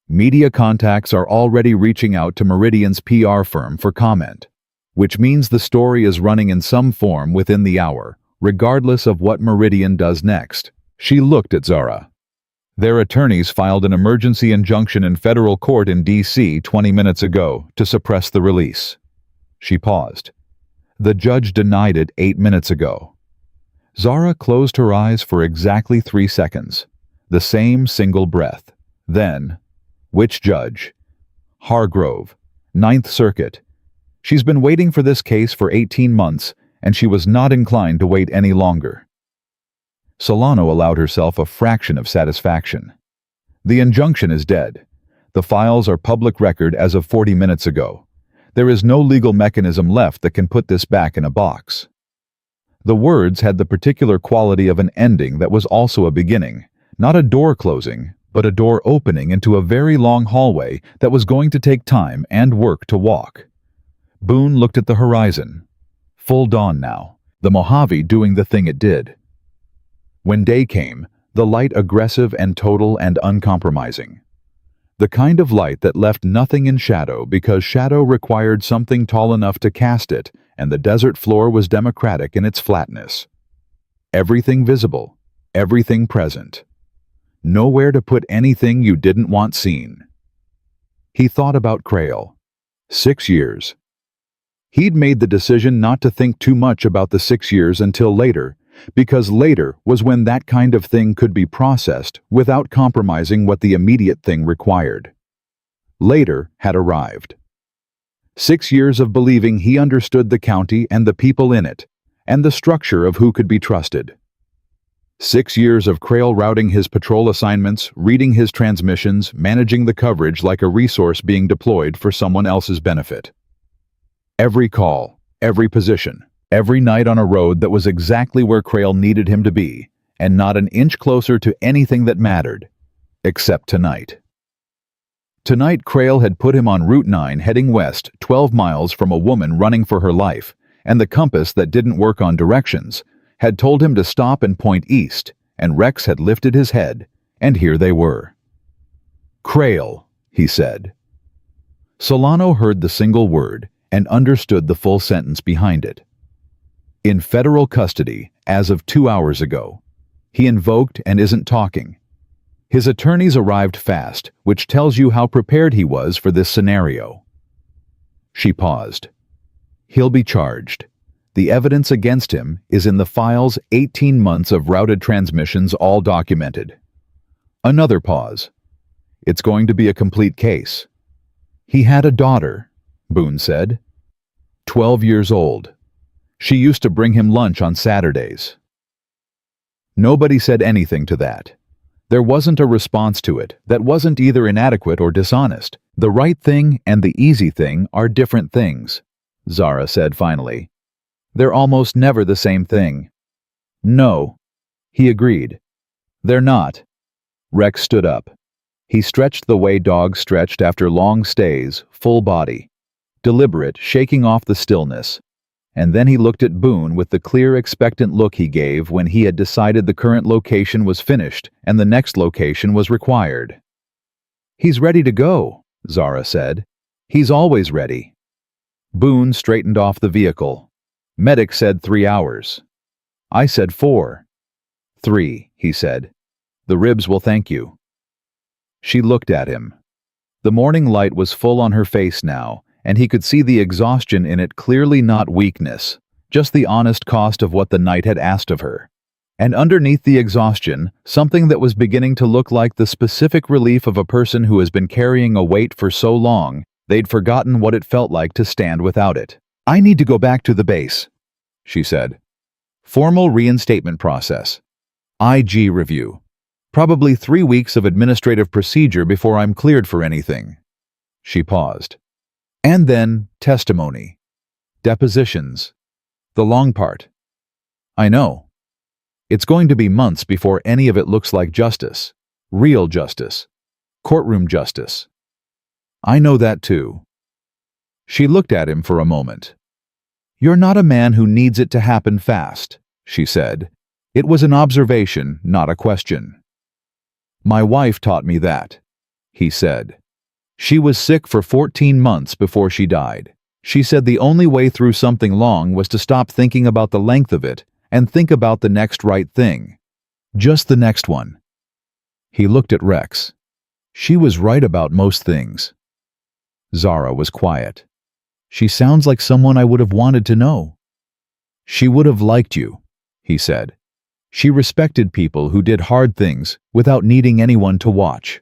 Media contacts are already reaching out to Meridian's PR firm for comment, which means the story is running in some form within the hour, regardless of what Meridian does next. She looked at Zara. Their attorneys filed an emergency injunction in federal court in D.C. 20 minutes ago to suppress the release. She paused. The judge denied it 8 minutes ago. Zara closed her eyes for exactly 3 seconds, the same single breath. Then, which judge? Hargrove, 9th Circuit. She's been waiting for this case for 18 months, and she was not inclined to wait any longer. Solano allowed herself a fraction of satisfaction. The injunction is dead. The files are public record as of 40 minutes ago. There is no legal mechanism left that can put this back in a box. The words had the particular quality of an ending that was also a beginning, not a door closing, but a door opening into a very long hallway that was going to take time and work to walk. Boone looked at the horizon. Full dawn now, the Mojave doing the thing it did. When day came, the light aggressive and total and uncompromising. The kind of light that left nothing in shadow because shadow required something tall enough to cast it, and the desert floor was democratic in its flatness. Everything visible, everything present. Nowhere to put anything you didn't want seen. He thought about Crail. 6 years. He'd made the decision not to think too much about the 6 years until later, because later was when that kind of thing could be processed without compromising what the immediate thing required. Later had arrived. 6 years of believing he understood the county and the people in it, and the structure of who could be trusted. 6 years of Crail routing his patrol assignments, reading his transmissions, managing the coverage like a resource being deployed for someone else's benefit. Every call, every position, every night on a road that was exactly where Crail needed him to be, and not an inch closer to anything that mattered, except tonight. Tonight Crail had put him on Route 9 heading west 12 miles from a woman running for her life, and the compass that didn't work on directions had told him to stop and point east, and Rex had lifted his head, and here they were. "Crail," he said. Solano heard the single word and understood the full sentence behind it. In federal custody, as of 2 hours ago. He invoked and isn't talking. His attorneys arrived fast, which tells you how prepared he was for this scenario. She paused. He'll be charged. The evidence against him is in the files, 18 months of routed transmissions all documented. Another pause. It's going to be a complete case. He had a daughter, Boone said. 12 years old. She used to bring him lunch on Saturdays. Nobody said anything to that. There wasn't a response to it that wasn't either inadequate or dishonest. The right thing and the easy thing are different things, Zara said finally. They're almost never the same thing. No, he agreed. They're not. Rex stood up. He stretched the way dogs stretched after long stays, full body, deliberate, shaking off the stillness. And then he looked at Boone with the clear, expectant look he gave when he had decided the current location was finished and the next location was required. He's ready to go, Zara said. He's always ready. Boone straightened off the vehicle. Medic said 3 hours. I said 4. 3, he said. The ribs will thank you. She looked at him. The morning light was full on her face now, and he could see the exhaustion in it, clearly not weakness, just the honest cost of what the night had asked of her. And underneath the exhaustion, something that was beginning to look like the specific relief of a person who has been carrying a weight for so long, they'd forgotten what it felt like to stand without it. I need to go back to the base, she said. Formal reinstatement process. IG review. Probably 3 weeks of administrative procedure before I'm cleared for anything. She paused. And then testimony. Depositions. The long part. I know. It's going to be months before any of it looks like justice. Real justice. Courtroom justice. I know that too. She looked at him for a moment. You're not a man who needs it to happen fast, she said. It was an observation, not a question. My wife taught me that, he said. She was sick for 14 months before she died. She said the only way through something long was to stop thinking about the length of it and think about the next right thing. Just the next one. He looked at Rex. She was right about most things. Zara was quiet. She sounds like someone I would have wanted to know. She would have liked you, he said. She respected people who did hard things without needing anyone to watch.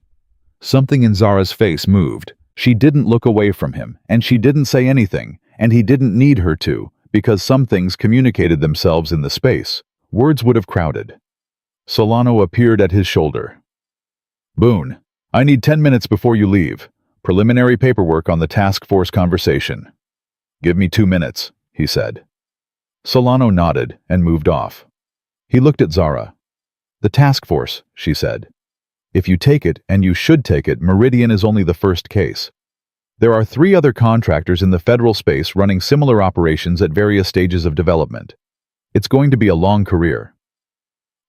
Something in Zara's face moved. She didn't look away from him, and she didn't say anything, and he didn't need her to, because some things communicated themselves in the space. Words would have crowded. Solano appeared at his shoulder. Boone, I need 10 minutes before you leave. Preliminary paperwork on the task force conversation. Give me 2 minutes, he said. Solano nodded and moved off. He looked at Zara. The task force, she said. If you take it, and you should take it, Meridian is only the first case. There are 3 other contractors in the federal space running similar operations at various stages of development. It's going to be a long career.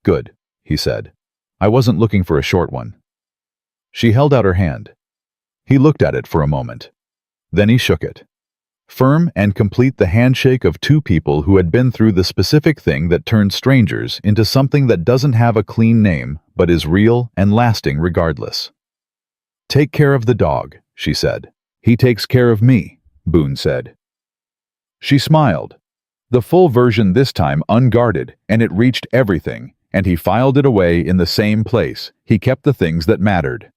Good, he said. I wasn't looking for a short one. She held out her hand. He looked at it for a moment. Then he shook it. Firm and complete, the handshake of 2 people who had been through the specific thing that turned strangers into something that doesn't have a clean name but is real and lasting regardless. Take care of the dog, she said. He takes care of me, Boone said. She smiled. The full version this time unguarded, and it reached everything, and he filed it away in the same place. He kept the things that mattered.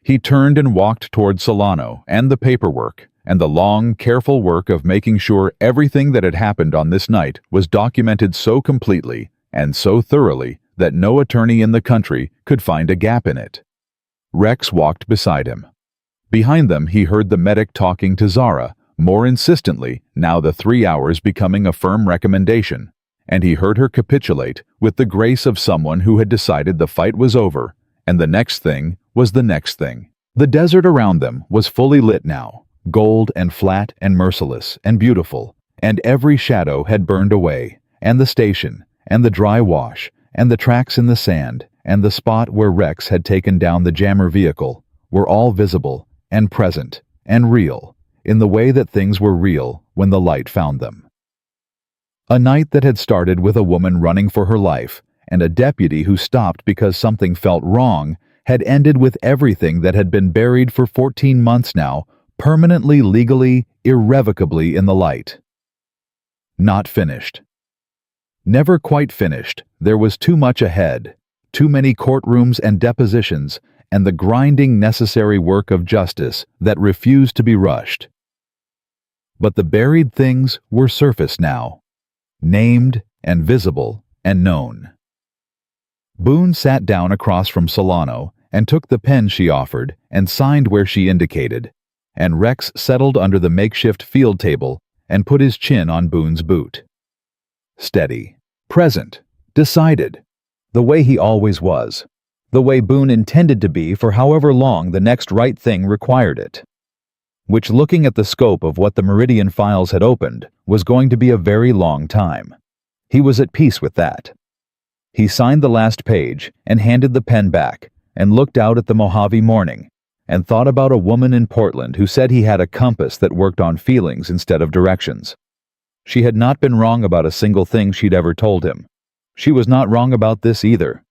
He turned and walked toward Solano and the paperwork, and the long, careful work of making sure everything that had happened on this night was documented so completely and so thoroughly that no attorney in the country could find a gap in it. Rex walked beside him. Behind them he heard the medic talking to Zara, more insistently, now the 3 hours becoming a firm recommendation, and he heard her capitulate with the grace of someone who had decided the fight was over, and the next thing was the next thing. The desert around them was fully lit now, gold and flat and merciless and beautiful, and every shadow had burned away, and the station, and the dry wash, and the tracks in the sand, and the spot where Rex had taken down the jammer vehicle, were all visible, and present, and real, in the way that things were real when the light found them. A night that had started with a woman running for her life, and a deputy who stopped because something felt wrong, had ended with everything that had been buried for 14 months now, permanently, legally, irrevocably in the light. Not finished. Never quite finished. There was too much ahead, too many courtrooms and depositions, and the grinding necessary work of justice that refused to be rushed. But the buried things were surfaced now, named and visible and known. Boone sat down across from Solano and took the pen she offered and signed where she indicated, and Rex settled under the makeshift field table and put his chin on Boone's boot. Steady, present, decided, the way he always was, the way Boone intended to be for however long the next right thing required it. Which, looking at the scope of what the Meridian files had opened, was going to be a very long time. He was at peace with that. He signed the last page and handed the pen back and looked out at the Mojave morning and thought about a woman in Portland who said he had a compass that worked on feelings instead of directions. She had not been wrong about a single thing she'd ever told him. She was not wrong about this either.